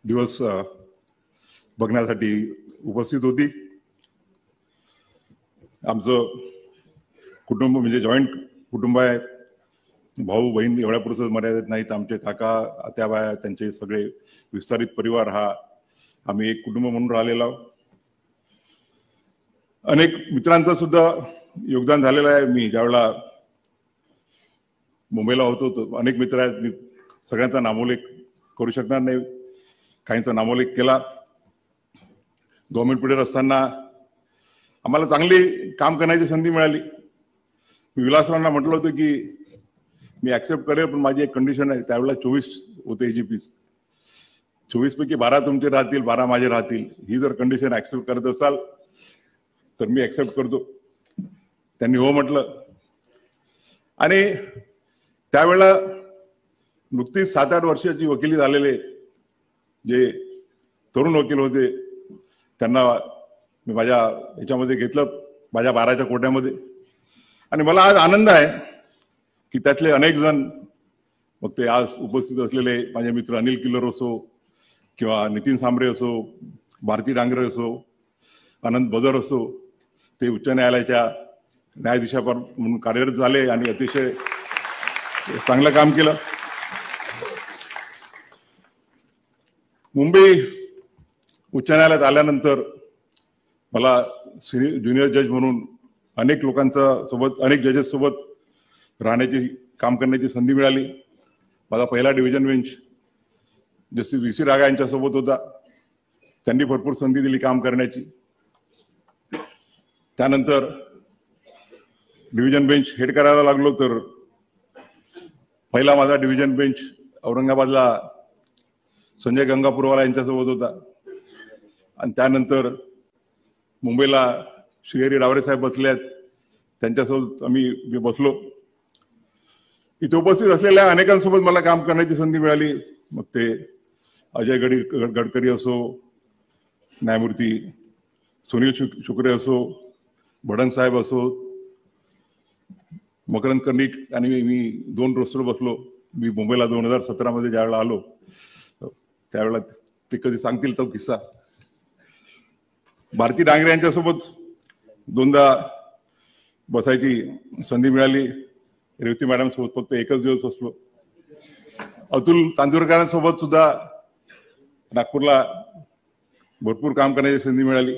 दिवस बघण्यासाठी उपस्थित होती. आमचं कुटुंब म्हणजे जॉईंट कुटुंब आहे. भाऊ बहीण एवढ्या पुरतच मर्यादित नाहीत. आमचे काका आत्याबाया त्यांचे सगळे विस्तारित परिवार हा आम्ही एक कुटुंब म्हणून राहिलेलो आहोत. अनेक मित्रांचं सुद्धा योगदान झालेलं आहे. मी ज्यावेळेला मुंबईला होतो अनेक मित्र आहेत, मी सगळ्यांचा नामोल्लेख करू शकणार नाही, काहींचा नामोल्लेख केला. गव्हर्नमेंट पिरियड असताना आम्हाला चांगली काम करण्याची संधी मिळाली. मी विलासरावांना म्हटलं होतं की मी ऍक्सेप्ट करेल, पण माझी एक कंडिशन आहे. त्यावेळेला 24 होते एजीपीस, 24 पैकी 12 तुमचे राहतील, 12 माझे राहतील. ही जर कंडिशन ऍक्सेप्ट करत असाल तर मी ऍक्सेप्ट करतो. त्यांनी हो म्हटलं. आणि त्यावेळेला नुकतीच 7-8 वर्षाची वकिली झालेले जे तरुण वकील होते त्यांना मी माझ्या याच्यामध्ये घेतलं, माझ्या 12च्या कोट्यामध्ये. आणि मला आज आनंद आहे की त्यातले अनेक जण, मग ते आज उपस्थित असलेले माझे मित्र अनिल किल्लर असो किंवा नितीन सांबरे असो, भारती डांगरे असो, आनंद बदर असो, ते उच्च न्यायालयाच्या न्यायाधीशापर म्हणून कार्यरत झाले आणि अतिशय चांगलं काम केलं. मुंबई उच्च न्यायालयात आल्यानंतर मला ज्युनियर जज म्हणून अनेक लोकांचा सोबत, अनेक जजेस सोबत राहण्याची, काम करण्याची संधी मिळाली. माझा पहिला डिव्हिजन बेंच जस्टिस VC रागा यांच्यासोबत होता. त्यांनी भरपूर संधी दिली काम करण्याची. त्यानंतर डिव्हिजन बेंच हेड करायला लागलो तर पहिला माझा डिव्हिजन बेंच औरंगाबादला संजय गंगापूरवाला यांच्यासोबत होता. आणि त्यानंतर मुंबईला श्रीहरी डावरे साहेब बसले आहेत, त्यांच्यासोबत मी बसलो. इथे उपस्थित असलेल्या अनेकांसोबत मला काम करण्याची संधी मिळाली. मग ते अजय गडकरी असो, न्यायमूर्ती सुनील शुक्रे असो, भडंग साहेब असो, मकरंद कर्णिक आणि मी 2 रोस्टर बसलो. मी मुंबईला 2017 मध्ये ज्यावेळेला आलो त्यावेळेला ते कधी सांगतील तो किस्सा. भारती डांगरे यांच्यासोबत 2दा बसायची संधी मिळाली. रेवती मॅडम सोबत फक्त एकच दिवस बसलो. अतुल तांदुरकरांसोबत सुद्धा नागपूरला भरपूर काम करण्याची संधी मिळाली.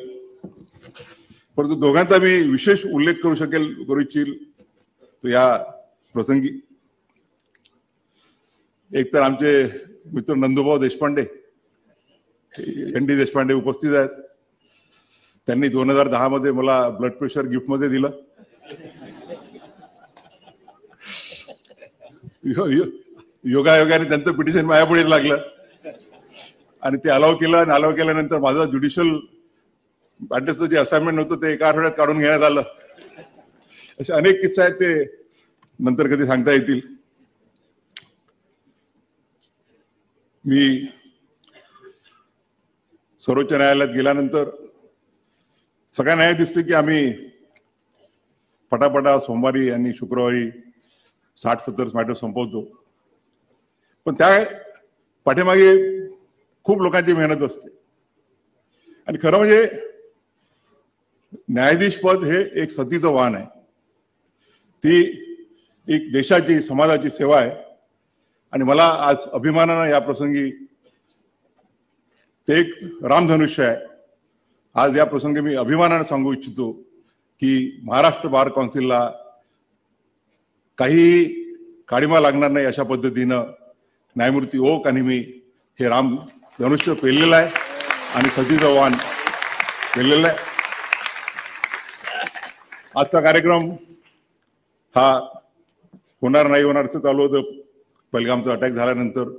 परंतु दोघांचा मी विशेष उल्लेख करू इच्छिल तो या प्रसंगी. एक तर आमचे मित्र नंदुभाऊ देशपांडे, ND देशपांडे उपस्थित आहेत. त्यांनी 2010 मध्ये मला ब्लड प्रेशर गिफ्ट मध्ये दिलं. योगायोगाने त्यांचं पिटिशन माझ्यापुढे लागलं आणि ते अलाव केलं. आणि अलाव केल्यानंतर माझं ज्युडिशियल बॅटेचं जे असाइनमेंट होतं ते एका आठवड्यात काढून घेण्यात आलं. असे अनेक किस्से आहेत, ते नंतर कधी सांगता येतील. मी सर्वोच्च न्यायालयात गेल्यानंतर सगळ्यांना हे दिसतं की आम्ही पटापटा सोमवारी आणि शुक्रवारी 60-70 मॅटर संपवतो. पण त्या पाठीमागे खूप लोकांची मेहनत असते. आणि खरं म्हणजे न्यायाधीश पद हे एक सतीचं वाहन आहे. ती एक देशाची, समाजाची सेवा आहे. आणि मला आज अभिमानानं या प्रसंगी ते एक रामधनुष्य आहे. आज या प्रसंगी मी अभिमानानं सांगू इच्छितो की महाराष्ट्र बार काउन्सिलला काही काळीमा लागणार नाही अशा पद्धतीनं न्यायमूर्ती ओक आणि मी हे राम धनुष्य पेललेलं आहे आणि सतीचं वाण पेललेलं आहे. आजचा कार्यक्रम हा होणार नाही होणार असं चालू होतं पहलगामचा अटॅक झाल्यानंतर,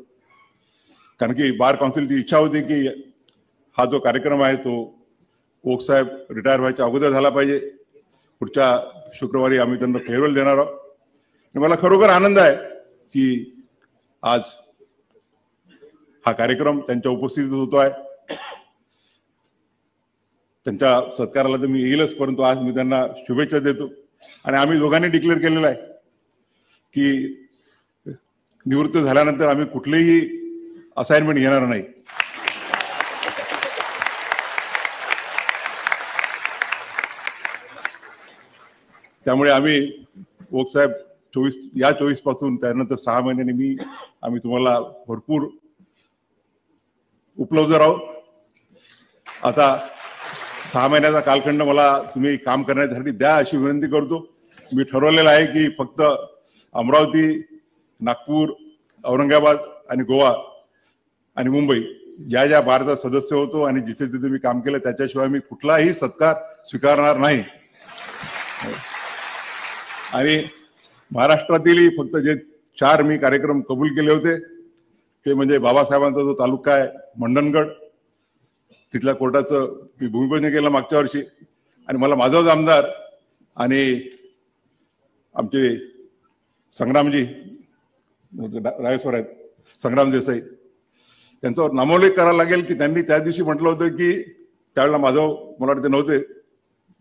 कारण की बार काउन्सिलची इच्छा होती की हा जो कार्यक्रम आहे तो ओक साहेब रिटायर व्हायच्या अगोदर झाला पाहिजे. पुढच्या शुक्रवारी आम्ही त्यांना फेअरवेल देणार आहोत. मला खरोखर आनंद आहे की आज हा कार्यक्रम त्यांच्या उपस्थितीत होतो आहे. त्यांच्या सत्काराला तर मी येईलच, परंतु आज मी त्यांना शुभेच्छा देतो. आणि आम्ही दोघांनी डिक्लेअर केलेलं आहे की निवृत्त झाल्यानंतर आम्ही कुठलीही असाइनमेंट घेणार नाही. त्यामुळे आम्ही ओक साहेब 24 पासून त्यानंतर 6 महिन्यांनी आम्ही तुम्हाला भरपूर उपलब्ध राहू. आता 6 महिन्याचा कालखंड मला तुम्ही काम करण्यासाठी द्या अशी विनंती करतो. मी ठरवलेलं आहे की फक्त अमरावती, नागपूर, औरंगाबाद आणि गोवा आणि मुंबई ज्या ज्या बारचा सदस्य होतो आणि जिथे जिथे मी काम केलं त्याच्याशिवाय मी कुठलाही सत्कार स्वीकारणार नाही. आणि महाराष्ट्रातील फक्त जे 4 मी कार्यक्रम कबूल केले होते ते म्हणजे बाबासाहेबांचा जो तालुका आहे मंडणगड, तिथल्या कोर्टाचं मी भूमिपूजन केलं मागच्या वर्षी. आणि मला माझाच आमदार आणि आमचे संग्रामजी रायस्वर आहेत, संग्राम देसाई, त्यांचा नामोल्लेख करायला लागेल की त्यांनी त्या दिवशी म्हटलं होतं की त्यावेळेला माधव मला वाटतं नव्हते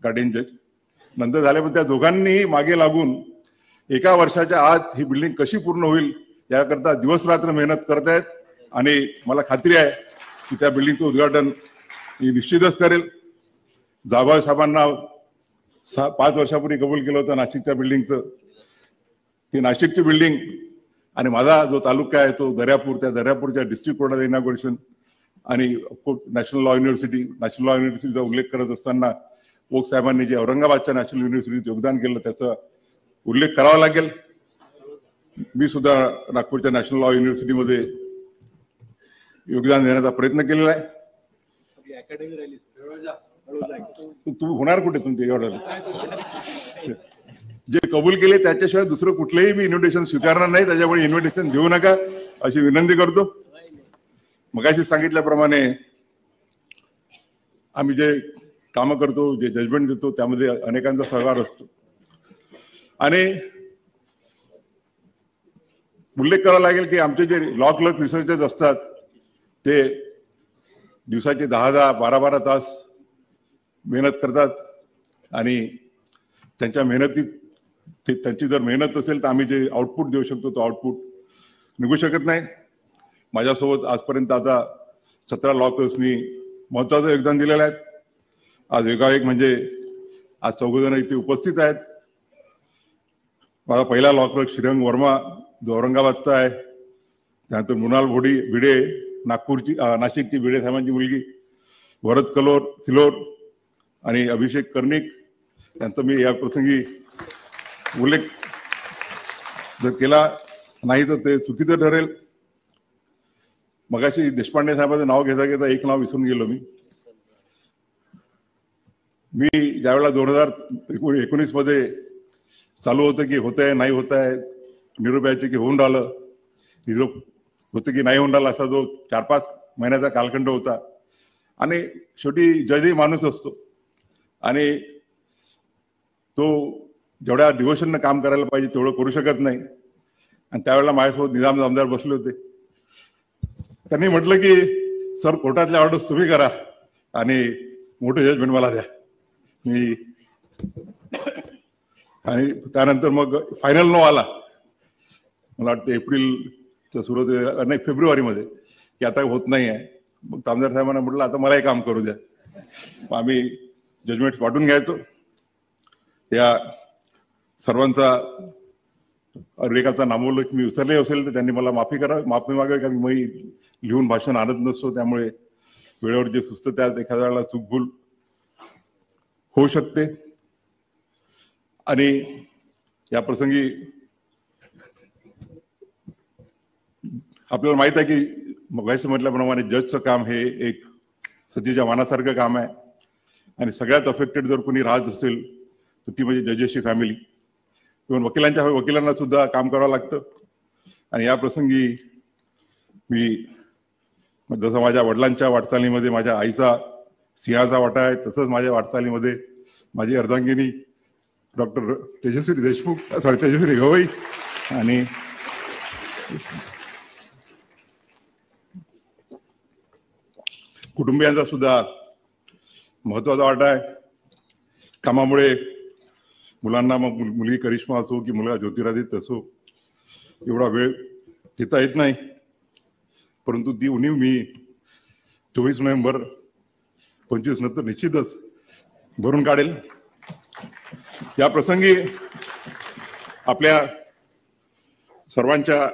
गार्डियन जज, नंतर झाले, पण त्या दोघांनी मागे लागून 1 वर्षाच्या आत ही बिल्डिंग कशी पूर्ण होईल याकरता दिवस रात्र मेहनत करतायत. आणि मला खात्री आहे की त्या बिल्डिंगचं उद्घाटन मी निश्चितच करेल. जाधव साहेबांना 5 वर्षापूर्वी कबूल केलं होतं नाशिकच्या बिल्डिंगचं. ती नाशिकची बिल्डिंग आणि माझा जो तालुका आहे तो दर्यापूर, त्या दर्यापूरच्या डिस्ट्रिक्ट कोर्टाचं इनॉग्रेशन आणि नॅशनल लॉ युनिव्हर्सिटीचा उल्लेख करत असताना ओक साहेबांनी जे औरंगाबादच्या नॅशनल युनिव्हर्सिटीत योगदान केलं त्याचा उल्लेख करावा लागेल. मी सुद्धा नागपूरच्या नॅशनल लॉ युनिव्हर्सिटीमध्ये योगदान देण्याचा प्रयत्न केलेला आहे. तुम्ही होणार कुठे तुमचे एवढं जे कबूल केले त्याच्याशिवाय दुसरं कुठलंही मी इन्व्हिटेशन स्वीकारणार नाही. त्याच्यामुळे इन्व्हिटेशन घेऊ नका अशी विनंती करतो. मगाशी सांगितल्याप्रमाणे आम्ही जे कामं करतो, जे जजमेंट देतो त्यामध्ये अनेकांचा सहभाग असतो. आणि उल्लेख करावा लागेल की आमचे जे लॉ क्लर्क रिसर्चर्स असतात ते दिवसाचे 10-10, 12-12 तास मेहनत करतात. आणि त्यांच्या मेहनतीत त्यांची जर मेहनत असेल तर आम्ही जे आउटपुट देऊ शकतो तो आउटपुट निघू शकत नाही. माझ्यासोबत आजपर्यंत आता 17 लॉ क्लर्क्सनी महत्वाचं योगदान दिलेलं आहे. आज एकाएक म्हणजे आज 4 जण इथे उपस्थित आहेत. माझा पहिला लॉ क्लर्क श्रीरंग वर्मा जो औरंगाबादचा आहे, त्यानंतर मृणाल भिडे नाशिकची भिडे साहेबांची मुलगी, भरत किलोर आणि अभिषेक कर्णिक यांचा मी या प्रसंगी उल्लेख जर केला नाही तर ते चुकीचं ठरेल. मगाशी देशपांडे साहेबांचं नाव घेता घेता एक नाव विसरून गेलो. मी ज्यावेळेला 2019 मध्ये चालू होतं की होत आहे नाही होत आहे, निरोप यायचे की होऊन राहिलं, निरोप होतं की नाही होऊन राहिला, असा जो 4-5 महिन्याचा कालखंड होता. आणि शेवटी जजही माणूस असतो आणि तो जेवढ्या डिव्होशननं काम करायला पाहिजे तेवढं करू शकत नाही. आणि त्यावेळेला माझ्यासोबत निजाम आमदार बसले होते. त्यांनी म्हटलं की सर कोर्टातल्या ऑर्डर्स तुम्ही करा आणि मोठं जजमेंट मला द्या. मी आणि त्यानंतर मग फायनल नो आला, मला वाटतं एप्रिलच्या सुरुवातीला नाही फेब्रुवारीमध्ये, की आता होत नाही आहे. मग आमदार साहेबांना म्हटलं आता मलाही काम करू द्या. मग आम्ही जजमेंट वाटून घ्यायचो. या सर्वांचा रेखाचा नामोल्लेख मी विसरले असेल तर त्यांनी मला माफी मागावी, कारण मी लिहून भाषण आणत नसतो. त्यामुळे वेळेवर जे सुचतं त्यात एखाद्या वेळेला चूकभूल होऊ शकते. आणि या प्रसंगी आपल्याला माहित आहे की मगाशी म्हटल्याप्रमाणे जजचं काम हे एक सतीच्या वानासारखं काम आहे आणि सगळ्यात अफेक्टेड जर कोणी राहत असेल तर ती म्हणजे जजेसची फॅमिली. इव्हन वकिलांना सुद्धा काम करावं लागतं. आणि या प्रसंगी मी जसं माझ्या वडिलांच्या वाटचालीमध्ये माझ्या आईचा सिंहाचा वाटा आहे, तसंच माझ्या वाटचालीमध्ये माझी अर्धांगिनी डॉक्टर तेजस्वी गवई आणि कुटुंबियांचा सुद्धा महत्वाचा वाटा आहे. कामामुळे मुलांना, मग मुलगी करिश्मा असो की मुलगा ज्योतिरादित्य असो, एवढा वेळ देता येत नाही. परंतु ती उणीव मी 24 नोव्हेंबर 25 नंतर निश्चितच भरून काढेल. या प्रसंगी आपल्या सर्वांच्या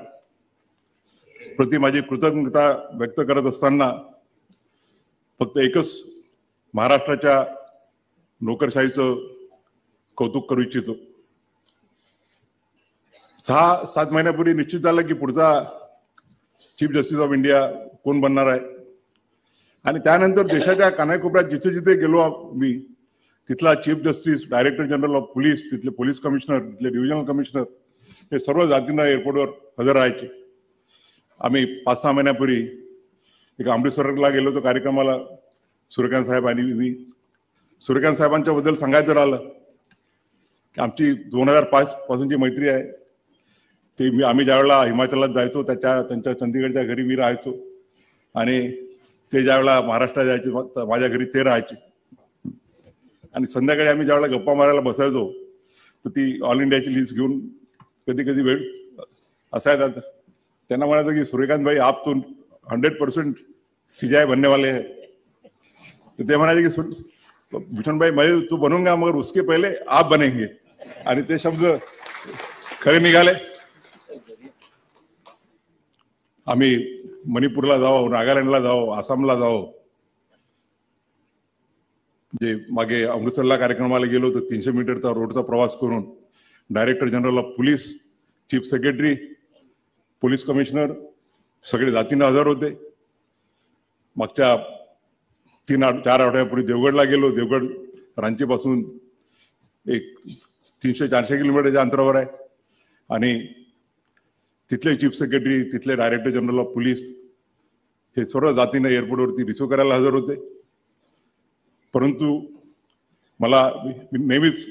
प्रति माझी कृतज्ञता व्यक्त करत असताना फक्त एकच महाराष्ट्राच्या नोकरशाहीचं कौतुक करू इच्छितो. 6-7 महिन्यापूर्वी निश्चित झालं की पुढचा चीफ जस्टिस ऑफ इंडिया कोण बनणार आहे. आणि त्यानंतर देशाच्या कानाकोपऱ्यात जिथे जिथे गेलो मी, तिथला chief justice, director general of police, तिथले पोलीस कमिशनर, तिथले डिव्हिजनल कमिशनर हे सर्व जातींना एअरपोर्टवर हजर राहायचे. आम्ही 5-6 महिन्यापूर्वी एक अमृतसरला गेलो होतो कार्यक्रमाला, सूर्यकांत साहेब आणि मी. सूर्यकांत साहेबांच्या बद्दल सांगायचं राहिलं की आमची 2005 पासूनची मैत्री आहे. ते आम्ही ज्यावेळेला हिमाचलात जायचो त्यांच्या चंदीगडच्या घरी मी राहायचो आणि ते ज्यावेळेला महाराष्ट्रात जायचे माझ्या घरी ते राहायचे. आणि संध्याकाळी आम्ही ज्यावेळेला गप्पा मारायला बसायचो तर ती ऑल इंडियाची लिस्ट घेऊन कधी कधी वेळ असायचा. त्यांना म्हणायचं की सूर्यकांत भाई आप तो 100% सीजाय बनने वाले हैं. तर ते म्हणायचे की भूषण भाई मैं तू बनूंगा मगर उसके पहले आप बनेंगे. आणि ते शब्द खरे निघाले. आम्ही मणिपूरला जावं, नागालँडला जावं, आसामला जावं. जे मागे अमृतसरला कार्यक्रमाला गेलो तर 300 मीटरचा रोडचा प्रवास करून director general of police, chief secretary, police commissioner सगळे जातीनं हजर होते. मागच्या 3-4 आठवड्यापूर्वी देवगडला गेलो. देवगड रांचीपासून एक 300-400 किलोमीटरच्या अंतरावर आहे. आणि तिथले चीफ सेक्रेटरी, तिथले डायरेक्टर जनरल ऑफ पोलीस हे सर्व जातीनं एअरपोर्टवरती रिसिव्ह करायला हजर होते. परंतु मला नेहमीच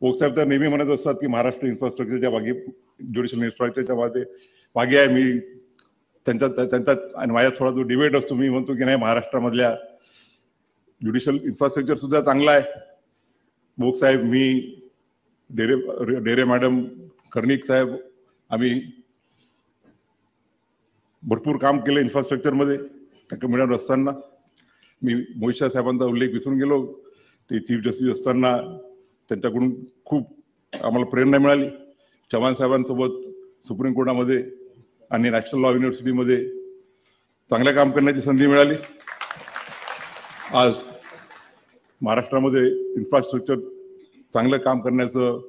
ओकसाहेब तर नेहमी म्हणत असतात की महाराष्ट्र इन्फ्रास्ट्रक्चरच्या मागे, ज्युडिशियल इन्फ्रास्ट्रक्चरच्या मागे आहे. मी त्यांचा आणि माझ्या थोडा जो डिबेट असतो, मी म्हणतो की नाही, महाराष्ट्रामधल्या ज्युडिशियल इन्फ्रास्ट्रक्चर सुद्धा चांगला आहे. बोकसाहेब, मी, डेरे मॅडम, कर्णिक साहेब, आम्ही भरपूर काम केलं इन्फ्रास्ट्रक्चरमध्ये. त्या कमिटीवर असताना मी मोहित शाह साहेबांचा उल्लेख विसरून गेलो. ते चीफ जस्टिस असताना त्यांच्याकडून खूप आम्हाला प्रेरणा मिळाली. चव्हाण साहेबांसोबत सुप्रीम कोर्टामध्ये आणि नॅशनल लॉ युनिव्हर्सिटीमध्ये चांगलं काम करण्याची संधी मिळाली. आज महाराष्ट्रामध्ये इन्फ्रास्ट्रक्चर चांगलं काम करण्याचं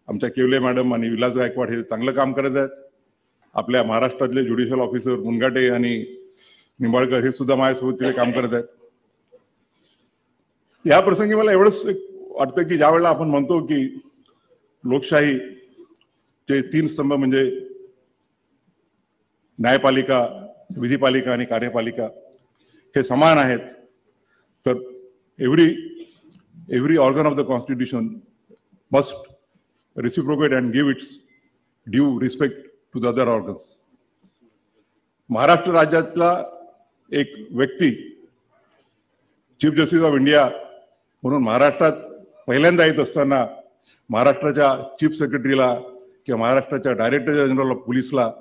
आमच्या केवले मॅडम आणि विलास गायकवाड हे चांगलं काम करत आहेत. आपल्या महाराष्ट्रातले ज्युडिशियल ऑफिसर मुनघाटे आणि निंबाळकर हे सुद्धा माझ्यासोबत तिथे काम करत आहेत. या प्रसंगी मला एवढंच वाटतं की ज्यावेळेला आपण म्हणतो की लोकशाहीचे 3 स्तंभ म्हणजे न्यायपालिका, विधिपालिका आणि कार्यपालिका हे समान आहेत, तर every organ of the constitution must reciprocate and give its due respect to the other organs. Maharashtra राज्यातला एक व्यक्ती चीफ जस्टिस ऑफ इंडिया म्हणून महाराष्ट्रात पहिल्यांदा येत असताना महाराष्ट्राच्या चीफ सेक्रेटरीला किंवा महाराष्ट्राच्या डायरेक्टर जनरल ऑफ पोलीसला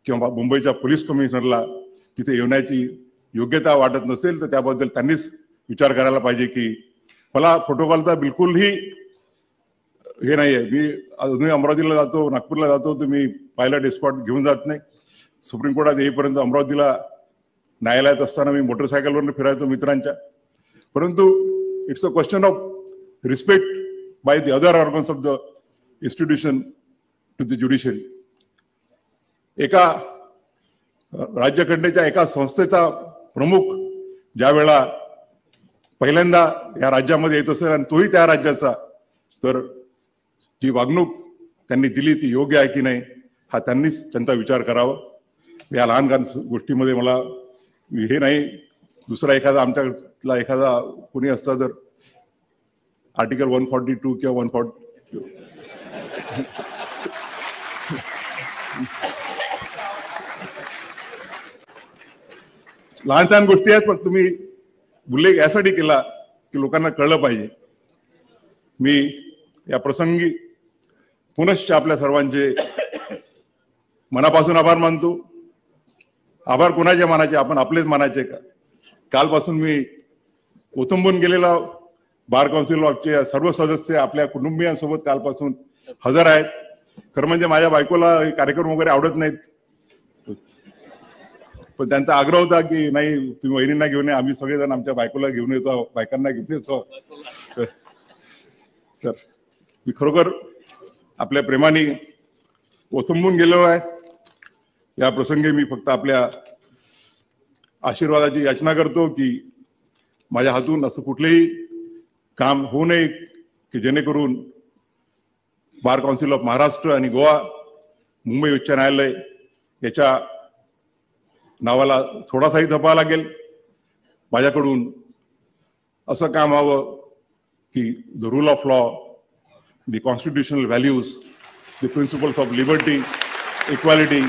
किंवा मुंबईच्या पोलीस कमिशनरला तिथे येण्याची योग्यता वाटत नसेल तर त्याबद्दल त्यांनीच विचार करायला पाहिजे. की मला प्रोटोकॉलचा बिलकुलही हे नाही आहे. मी अजूनही अमरावतीला जातो, नागपूरला जातो, तर मी पायलट एस्कॉर्ट घेऊन जात नाही. सुप्रीम कोर्टात येईपर्यंत अमरावतीला न्यायालयात असताना मी मोटरसायकलवरून फिरायचो मित्रांच्या. परंतु it's a question of respect by the other organs of the institution to the judiciary. एका राज्यघटनेच्या एका संस्थेचा प्रमुख ज्या वेळा पहिल्यांदा या राज्यामध्ये येत असेल आणि तोही त्या राज्याचा, तर जी वागणूक त्यांनी दिली ती योग्य आहे की नाही हा त्यांनीच त्यांचा विचार करावा. या लहान लहान गोष्टीमध्ये मला हे नाही, दुसरा एखादा आमच्यातला एखादा कोणी असता तर आर्टिकल 142 किंवा 140 लहान लहान गोष्टी आहेत, पण तुम्ही उल्लेख यासाठी केला की लोकांना कळलं पाहिजे. मी या प्रसंगी पुनश्च आपल्या सर्वांचे मनापासून आभार मानतो. आभार कोणाचे मानायचे? आपण आपलेच मानायचे का? कालपासून मी ओथंबून गेलेला बार काउन्सिल ऑफचे सर्व सदस्य आपल्या कुटुंबियांसोबत कालपासून हजर आहेत. खरं म्हणजे माझ्या बायकोला कार्यक्रम वगैरे आवडत नाहीत, पण त्यांचा आग्रह होता की नाही तुम्ही वहिनींना घेऊन या, आम्ही सगळेजण आमच्या बायकोला घेऊन येतो, बायकांना घेऊन येतो. तर मी खरोखर आपल्या प्रेमाने ओथंबून गेलेलो आहे. या प्रसंगी मी फक्त आपल्या आशीर्वादाची याचना करतो की माझ्या हातून असं कुठलेही काम होऊ नये की जेणेकरून बार काउन्सिल ऑफ महाराष्ट्र आणि गोवा, मुंबई उच्च न्यायालय याच्या नावाला थोडासाही धप्पा लागेल. माझ्याकडून असं काम व्हावं की the rule of law, the constitutional values, the principles of liberty, equality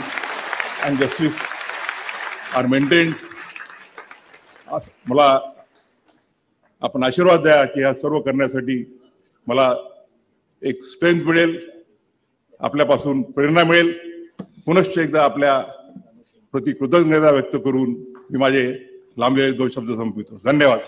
and justice are maintained. मला आपण आशीर्वाद द्या की या सर्व करण्यासाठी मला एक स्ट्रेंथ मिळेल, आपल्यापासून प्रेरणा मिळेल. पुनश्च एकदा आपल्या प्रति कृतज्ञता व्यक्त करून मी माझे लांबलेले 2 शब्द संपवितो. धन्यवाद.